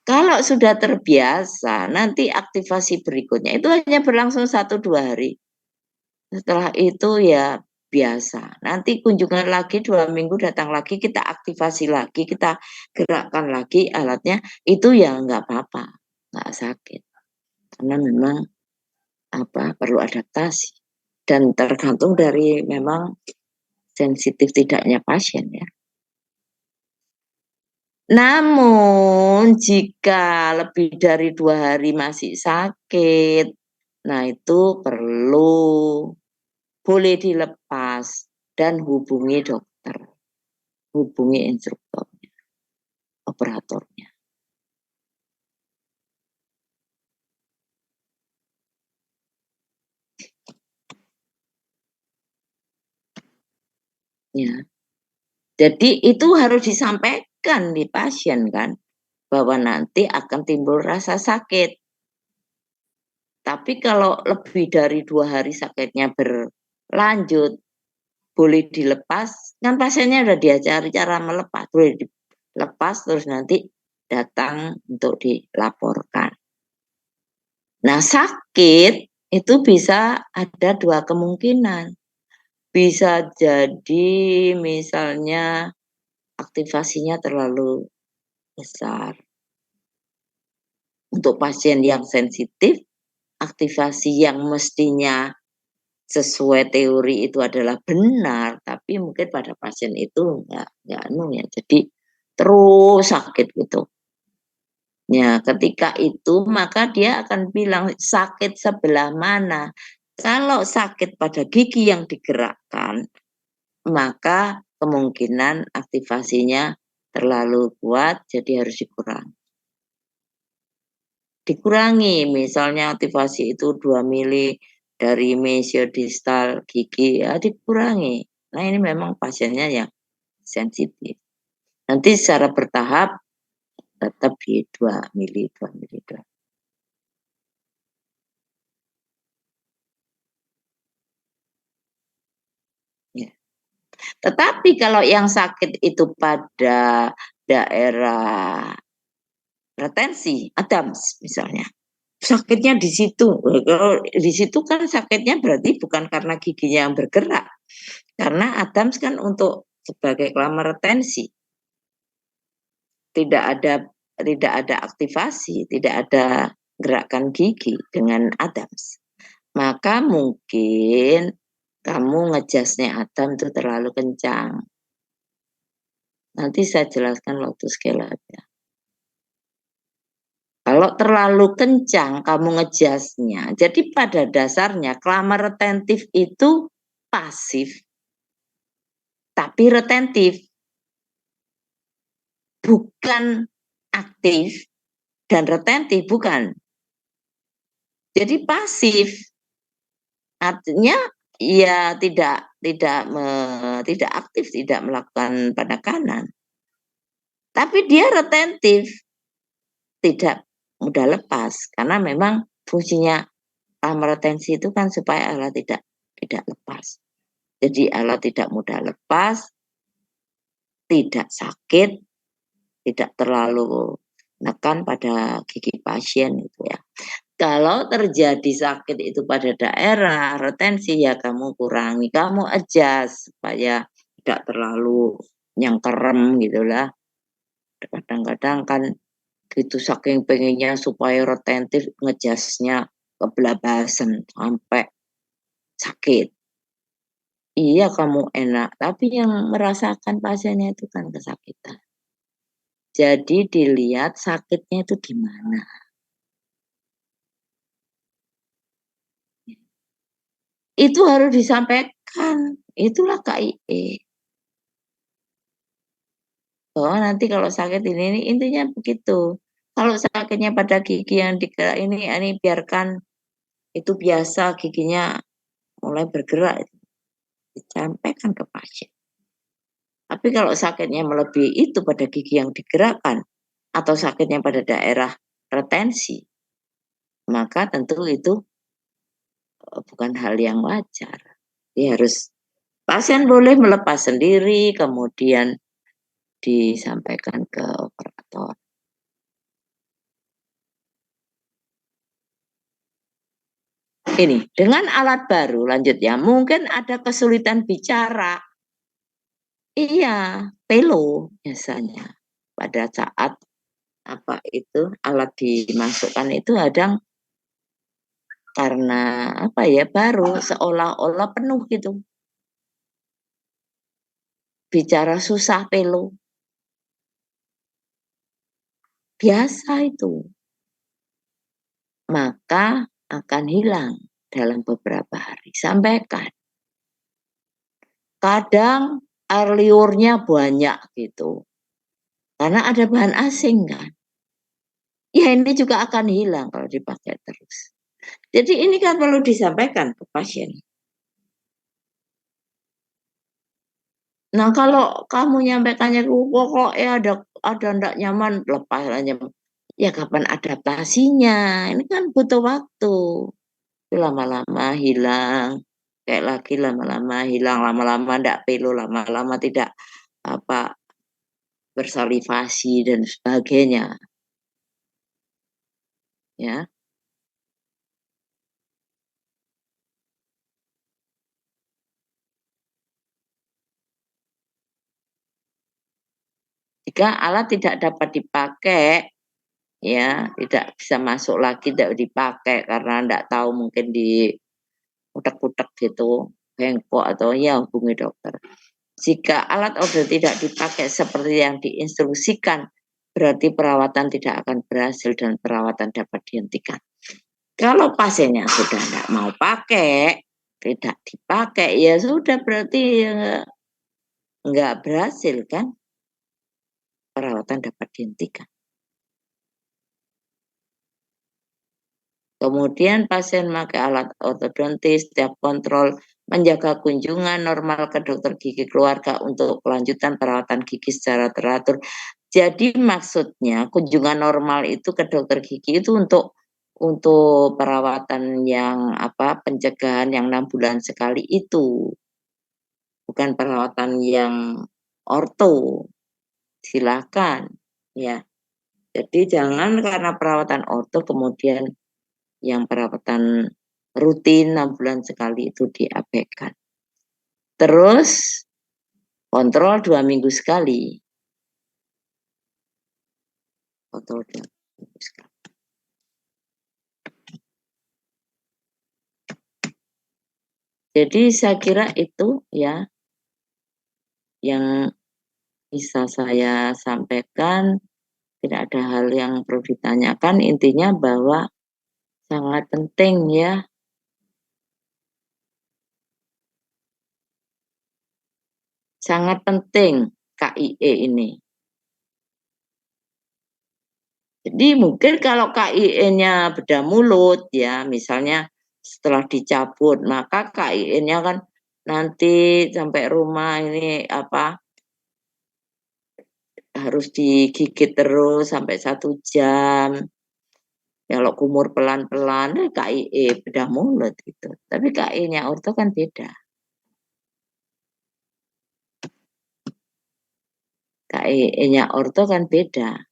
Kalau sudah terbiasa, nanti aktivasi berikutnya itu hanya berlangsung 1-2 hari. Setelah itu ya biasa. Nanti kunjungan lagi 2 minggu datang lagi, kita aktivasi lagi, kita gerakkan lagi alatnya, itu ya nggak apa-apa, nggak sakit. Karena memang perlu adaptasi dan tergantung dari memang sensitif tidaknya pasien ya. Namun jika lebih dari 2 hari masih sakit, nah itu boleh dilepas dan hubungi dokter, hubungi instrukturnya, operatornya. Ya. Jadi itu harus disampaikan di pasien kan, bahwa nanti akan timbul rasa sakit. Tapi kalau lebih dari 2 hari sakitnya berlanjut, boleh dilepas, kan pasiennya udah diajari cara melepas, boleh dilepas terus nanti datang untuk dilaporkan. Nah sakit itu bisa ada 2 kemungkinan. Bisa jadi misalnya aktivasinya terlalu besar. Untuk pasien yang sensitif, aktivasi yang mestinya sesuai teori itu adalah benar, tapi mungkin pada pasien itu nggak ya, jadi terus sakit gitu. Ya, ketika itu maka dia akan bilang sakit sebelah mana. Kalau sakit pada gigi yang digerakkan, maka kemungkinan aktivasinya terlalu kuat, jadi harus dikurangi. Dikurangi, misalnya aktivasi itu 2 mili dari mesiodistal gigi, ya dikurangi. Nah ini memang pasiennya yang sensitif. Nanti secara bertahap tetap di 2 mili, 2 mili. Ya. Tetapi kalau yang sakit itu pada daerah retensi, Adams misalnya, sakitnya di situ. Kalau di situ kan sakitnya berarti bukan karena giginya yang bergerak, karena Adams kan untuk sebagai kelama retensi. Tidak ada aktivasi, tidak ada gerakan gigi dengan Adams. Maka mungkin kamu ngejasnya Adams itu terlalu kencang. Nanti saya jelaskan waktu scale up-nya. Kalau terlalu kencang kamu ngejasnya, jadi pada dasarnya kelama retentif itu pasif, tapi retentif. Bukan aktif dan retentif, bukan. Jadi pasif. Artinya ya tidak aktif, tidak melakukan penekanan. Tapi dia retentif, tidak mudah lepas karena memang fungsinya retensi itu kan supaya alat tidak lepas. Jadi alat tidak mudah lepas, tidak sakit, tidak terlalu menekan pada gigi pasien itu ya. Kalau terjadi sakit itu pada daerah retensi ya kamu kurangi, kamu adjust supaya tidak terlalu yang kerem gitulah. Kadang-kadang kan gitu saking pengennya supaya retentif ngejasnya kebelabasan sampai sakit. Iya kamu enak, tapi yang merasakan pasiennya itu kan kesakitan. Jadi dilihat sakitnya itu di mana. Itu harus disampaikan. Itulah KIE. Oh, nanti kalau sakit ini intinya begitu. Kalau sakitnya pada gigi yang digerak ini biarkan itu biasa giginya mulai bergerak. Disampaikan ke pasien. Tapi kalau sakitnya melebihi itu pada gigi yang digerakkan atau sakitnya pada daerah retensi, maka tentu itu bukan hal yang wajar. Dia harus pasien boleh melepas sendiri, kemudian disampaikan ke operator. Ini dengan alat baru lanjut ya, mungkin ada kesulitan bicara. Iya, pelo biasanya pada saat apa itu alat dimasukkan itu kadang karena apa ya baru seolah-olah penuh gitu. Bicara susah pelo. Biasa itu. Maka akan hilang dalam beberapa hari. Sampaikan. Kadang air liurnya banyak gitu. Karena ada bahan asing kan. Ya ini juga akan hilang kalau dipakai terus. Jadi ini kan perlu disampaikan ke pasien. Nah kalau kamu nyampaikannya pokoknya ada ndak nyaman lepas aja. Ya kapan adaptasinya? Ini kan butuh waktu. Lama-lama hilang, kayak lagi lama-lama hilang, lama-lama ndak pelu, lama-lama tidak apa bersalivasi dan sebagainya. Ya. Jika alat tidak dapat dipakai, ya tidak bisa masuk lagi, tidak dipakai karena tidak tahu mungkin di utek-utek gitu, bengkok atau ya hubungi dokter. Jika alat order tidak dipakai seperti yang diinstruksikan, berarti perawatan tidak akan berhasil dan perawatan dapat dihentikan. Kalau pasiennya sudah tidak mau pakai, tidak dipakai, ya sudah berarti ya nggak berhasil kan, perawatan dapat dihentikan. Kemudian pasien memakai alat ortodontis, setiap kontrol, menjaga kunjungan normal ke dokter gigi keluarga untuk kelanjutan perawatan gigi secara teratur. Jadi maksudnya kunjungan normal itu ke dokter gigi itu untuk perawatan yang pencegahan yang 6 bulan sekali itu. Bukan perawatan yang orto. Silakan ya. Jadi jangan karena perawatan orto kemudian yang perawatan rutin 6 bulan sekali itu diabaikan. Terus kontrol 2 minggu sekali. Kontrol 2 minggu sekali. Jadi saya kira itu ya yang bisa saya sampaikan. Tidak ada hal yang perlu ditanyakan, intinya bahwa sangat penting ya. Sangat penting KIE ini. Jadi mungkin kalau KIE-nya bedah mulut ya, misalnya setelah dicabut, maka KIE-nya kan nanti sampai rumah ini harus digigit terus sampai 1 jam. Kalau kumur pelan-pelan, KIE bedah mulut gitu. Tapi KIE-nya orto kan beda. KIE-nya orto kan beda.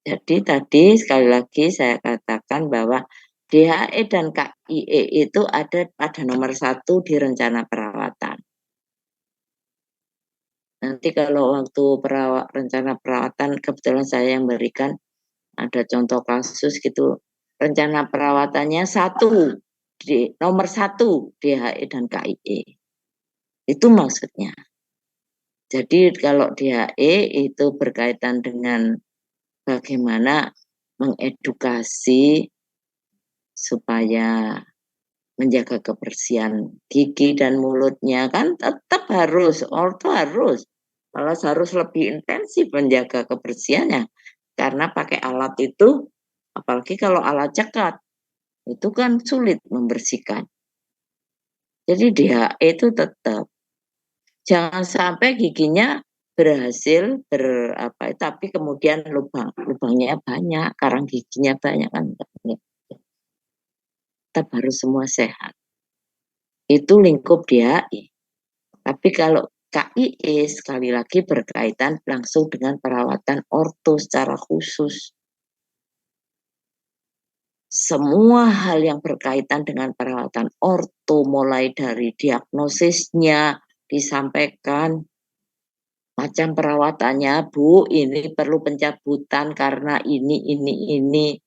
Jadi tadi sekali lagi saya katakan bahwa DHE dan KIE itu ada pada nomor 1 di rencana perawatan. Nanti kalau waktu rencana perawatan kebetulan saya yang berikan ada contoh kasus gitu, rencana perawatannya nomor 1 DHE dan KIE. Itu maksudnya. Jadi kalau DHE itu berkaitan dengan bagaimana mengedukasi supaya menjaga kebersihan gigi dan mulutnya kan tetap orto harus. Malah harus lebih intensif menjaga kebersihannya. Karena pakai alat itu, apalagi kalau alat cekat, itu kan sulit membersihkan. Jadi DHE itu tetap. Jangan sampai giginya berhasil tapi kemudian lubangnya banyak, karang giginya banyak kan. Tetap harus semua sehat. Itu lingkup DHE. Tapi kalau KIE sekali lagi berkaitan langsung dengan perawatan orto secara khusus. Semua hal yang berkaitan dengan perawatan orto, mulai dari diagnosisnya disampaikan, macam perawatannya, Bu, ini perlu pencabutan karena ini,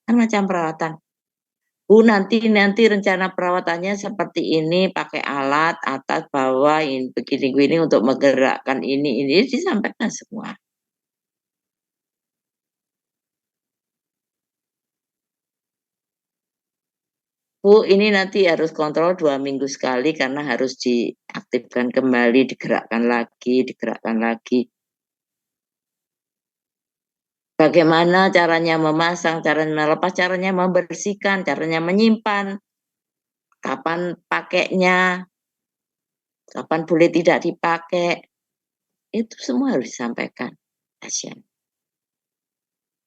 kan macam perawatan. Bu, nanti rencana perawatannya seperti ini, pakai alat atas bawah ini begini untuk menggerakkan ini disampaikan semua. Bu, ini nanti harus kontrol 2 minggu sekali karena harus diaktifkan kembali, digerakkan lagi. Bagaimana caranya memasang, caranya melepas, caranya membersihkan, caranya menyimpan, kapan pakainya, kapan boleh tidak dipakai, itu semua harus disampaikan pasien.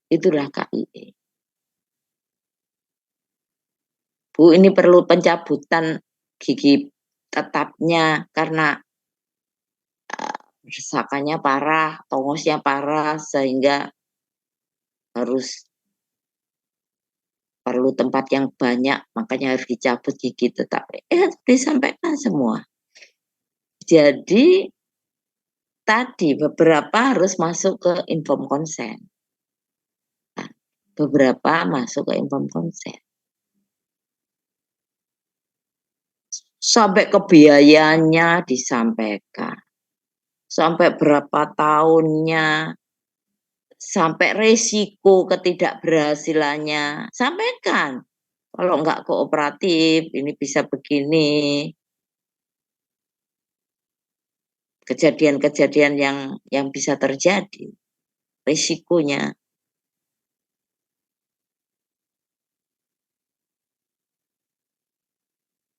Itulah KIE. Bu, ini perlu pencabutan gigi tetapnya karena desakannya parah, tongosnya parah, sehingga harus perlu tempat yang banyak, makanya harus dicabut gigi tetap. Disampaikan semua. Jadi tadi beberapa harus masuk ke inform konsen. Nah, beberapa masuk ke informed consent. Sampai ke biayanya disampaikan, sampai berapa tahunnya, sampai resiko ketidakberhasilannya, sampaikan. Kalau nggak kooperatif, ini bisa begini. Kejadian-kejadian yang bisa terjadi, risikonya.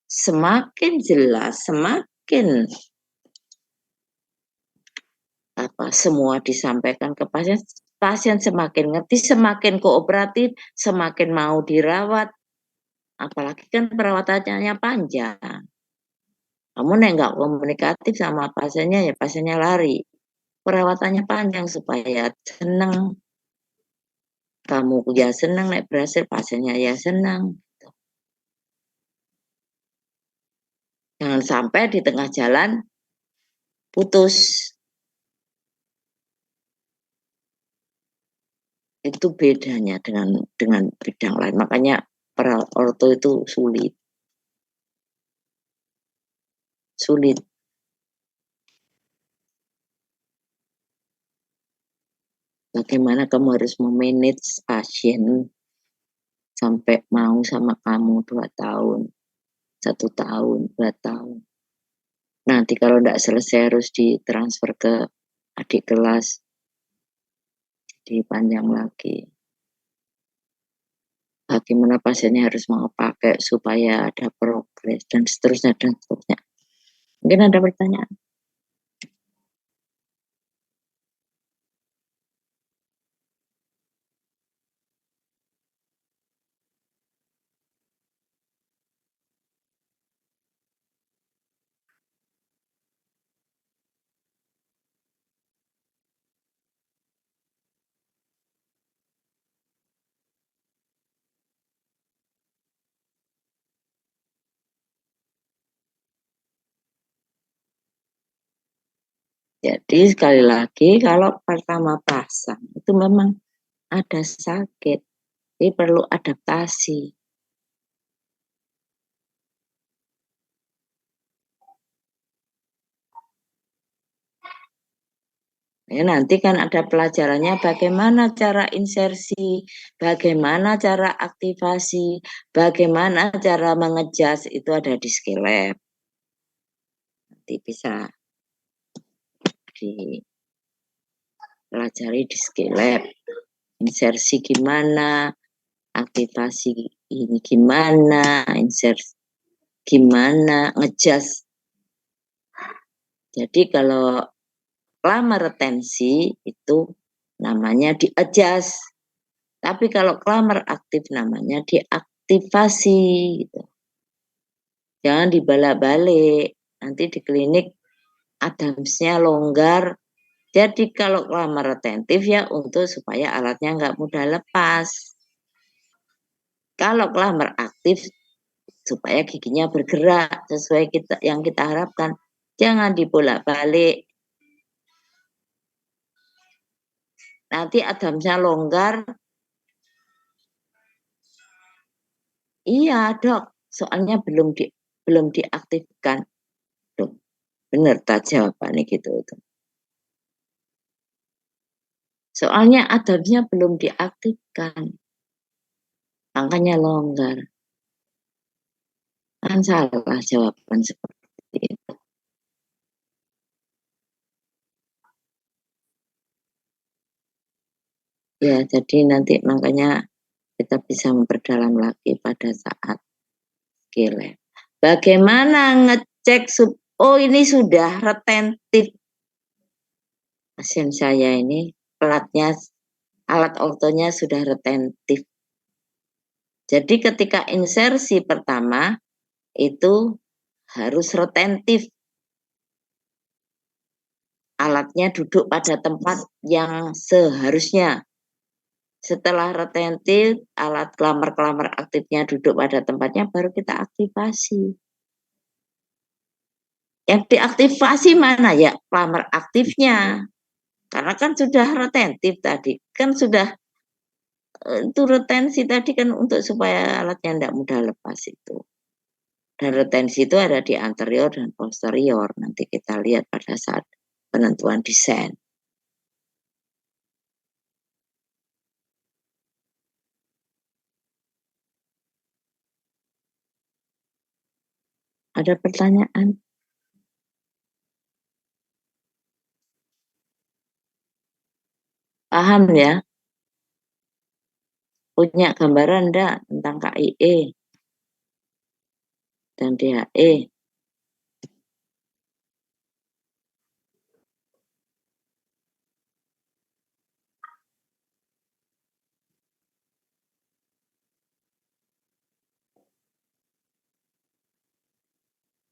Semakin jelas, semakin semua disampaikan ke pasien, pasien semakin ngerti, semakin kooperatif, semakin mau dirawat. Apalagi kan perawatannya panjang. Kamu nggak komunikatif sama pasiennya, ya pasiennya lari. Perawatannya panjang supaya senang. Kamu ya senang, naik berhasil, pasiennya ya senang. Jangan sampai di tengah jalan putus. Itu bedanya dengan bidang lain. Makanya orto itu sulit. Sulit. Bagaimana kamu harus memanage pasien sampai mau sama kamu 2 tahun, 1 tahun, 2 tahun. Nanti kalau tidak selesai harus ditransfer ke adik kelas, jadi panjang lagi. Bagaimana pasiennya harus mau pakai supaya ada progres dan seterusnya dan seterusnya. Mungkin ada pertanyaan? Jadi sekali lagi kalau pertama pasang itu memang ada sakit, jadi perlu adaptasi. Ya, nanti kan ada pelajarannya bagaimana cara insersi, bagaimana cara aktivasi, bagaimana cara mengejas, itu ada di skill lab. Nanti bisa dipelajari di skill lab. Insersi gimana, aktivasi ini gimana, insersi gimana, ngejas. Jadi kalau lamar retensi itu namanya di-adjust. Tapi kalau lamar aktif namanya diaktifasi gitu. Jangan dibalak-balik. Nanti di klinik adamsnya longgar. Jadi kalau lamar retentif ya untuk supaya alatnya nggak mudah lepas. Kalau lamar aktif supaya giginya bergerak sesuai yang kita harapkan. Jangan dibolak-balik. Nanti adamsnya longgar. Iya dok, soalnya belum diaktifkan. Dok, bener tak jawabannya gitu itu. Soalnya adamsnya belum diaktifkan, makanya longgar. Kan salah jawaban seperti itu. Ya, jadi nanti makanya kita bisa memperdalam lagi pada saat skill lab. Bagaimana ngecek oh ini sudah retentif. Pasien saya ini alat ortonya sudah retentif. Jadi ketika insersi pertama itu harus retentif. Alatnya duduk pada tempat yang seharusnya. Setelah retentif, alat kelamar-kelamar aktifnya duduk pada tempatnya, baru kita aktivasi. Yang diaktifasi mana ya? Kelamar aktifnya. Karena kan sudah retentif tadi. Kan sudah itu retensi tadi kan untuk supaya alatnya tidak mudah lepas itu. Dan retensi itu ada di anterior dan posterior. Nanti kita lihat pada saat penentuan desain. Ada pertanyaan? Paham ya? Punya gambaran enggak tentang KIE dan DHE?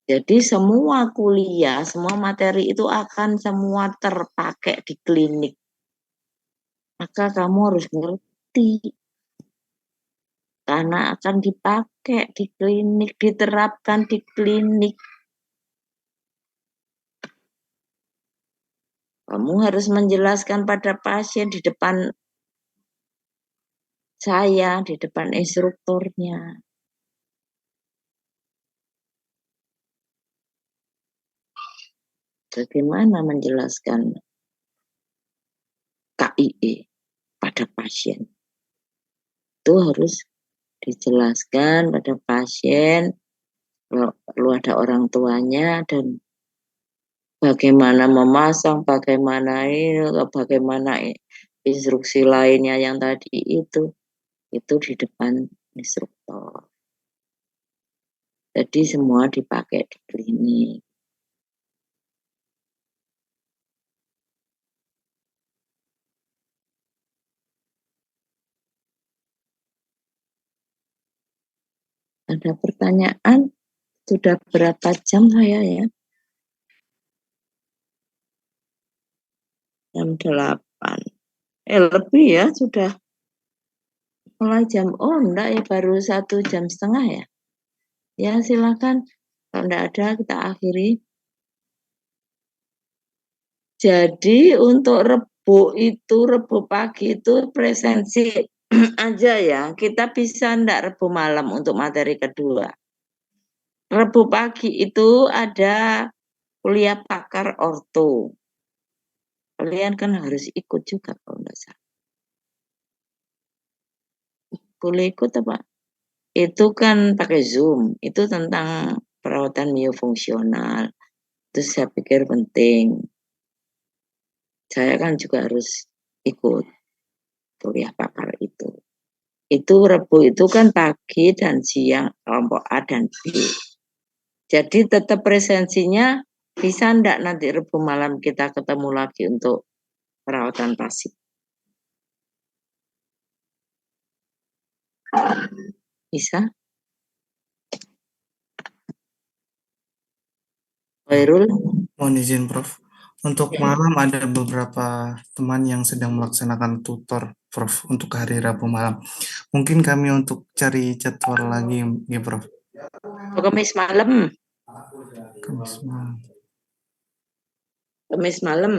Jadi semua kuliah, semua materi itu akan semua terpakai di klinik. Maka kamu harus ngerti. Karena akan dipakai di klinik, diterapkan di klinik. Kamu harus menjelaskan pada pasien di depan saya, di depan instrukturnya. Bagaimana menjelaskan KIE pada pasien. Itu harus dijelaskan pada pasien, lalu ada orang tuanya, dan bagaimana memasang, bagaimana instruksi lainnya yang tadi itu di depan instruktur. Jadi semua dipakai di klinik. Ada pertanyaan? Sudah berapa jam saya ya? Jam 8. Lebih ya, sudah mulai jam. Oh, enggak ya, baru 1,5 jam ya. Ya, silakan. Kalau enggak ada, kita akhiri. Jadi untuk Rebu pagi itu presensi aja ya. Kita bisa enggak Rebu malam untuk materi kedua. Rebu pagi itu ada kuliah pakar orto. Kalian kan harus ikut juga kalau enggak salah. Boleh ikut apa? Itu kan pakai Zoom. Itu tentang perawatan miofungsional. Itu saya pikir penting. Saya kan juga harus ikut kuliah pakar itu. Itu Rebu itu kan pagi dan siang kelompok A dan B. Jadi tetap presensinya bisa enggak nanti Rebu malam kita ketemu lagi untuk perawatan pasien. Bisa? Wairul? Mohon izin, Prof. Untuk malam ada beberapa teman yang sedang melaksanakan tutor, Prof, untuk hari Rabu malam. Mungkin kami untuk cari jadwal lagi, ya, Prof. Kemis malam. Kamis malam. Kemis malam.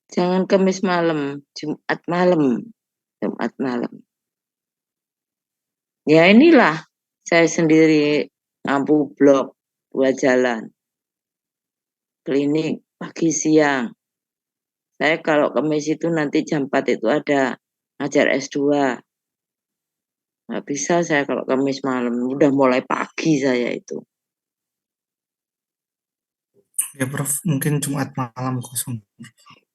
Jangan Kemis malam, Jumat malam. Jumat malam. Ya inilah, saya sendiri mampu blok 2 jalan. Klinik pagi siang. Saya kalau Kemis itu nanti jam 4 itu ada ngajar S2. Nggak bisa saya kalau Kemis malam. Udah mulai pagi saya itu. Ya, Prof, mungkin Jumat malam kosong.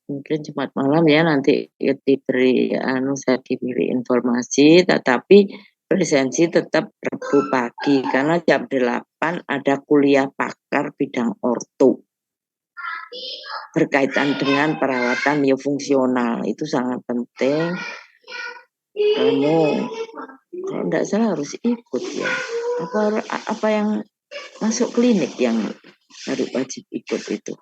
Mungkin Jumat malam ya nanti saya diberi informasi, tetapi presensi tetap Rabu pagi karena jam 8 ada kuliah pakar bidang orto berkaitan dengan perawatan miofungsional. Itu sangat penting. Kamu kalau tidak salah harus ikut ya. Apa yang masuk klinik yang harus wajib ikut itu.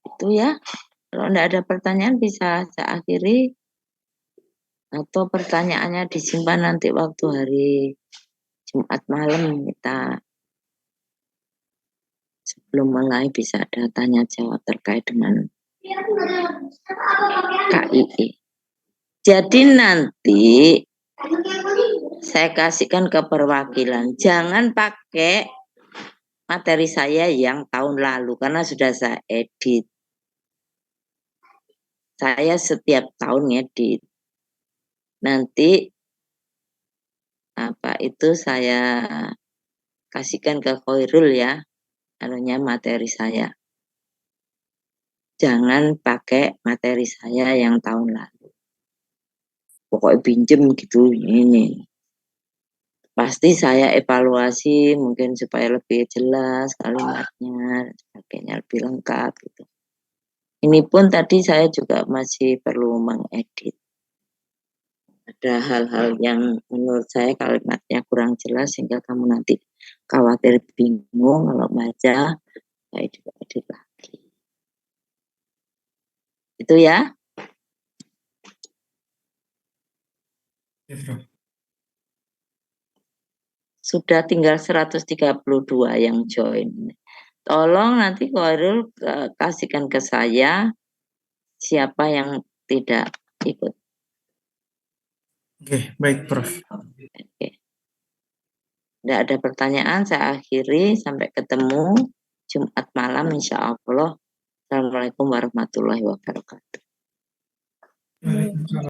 Itu ya. Kalau tidak ada pertanyaan bisa saya akhiri. Atau pertanyaannya disimpan nanti waktu hari Jumat malam kita sebelum mulai bisa ada tanya jawab terkait dengan KIE. Jadi nanti saya kasihkan ke perwakilan, jangan pakai materi saya yang tahun lalu karena sudah saya edit. Saya setiap tahun ngedit. Nanti apa itu saya kasihkan ke Khairul ya, anunya materi saya. Jangan pakai materi saya yang tahun lalu. Pokoknya pinjem gitu ini. Pasti saya evaluasi mungkin supaya lebih jelas kalimatnya, sebagainya lebih lengkap gitu. Ini pun tadi saya juga masih perlu mengedit. Ada hal-hal yang menurut saya kalimatnya kurang jelas sehingga kamu nanti khawatir bingung kalau baca, saya juga edit lagi. Itu ya. Ya, Prof. Sudah tinggal 132 yang join. Tolong nanti Khairul kasihkan ke saya siapa yang tidak ikut. Oke, baik, Prof. Oke. Tidak ada pertanyaan, saya akhiri. Sampai ketemu Jumat malam insya Allah. Assalamualaikum warahmatullahi wabarakatuh. Waalaikumsalam.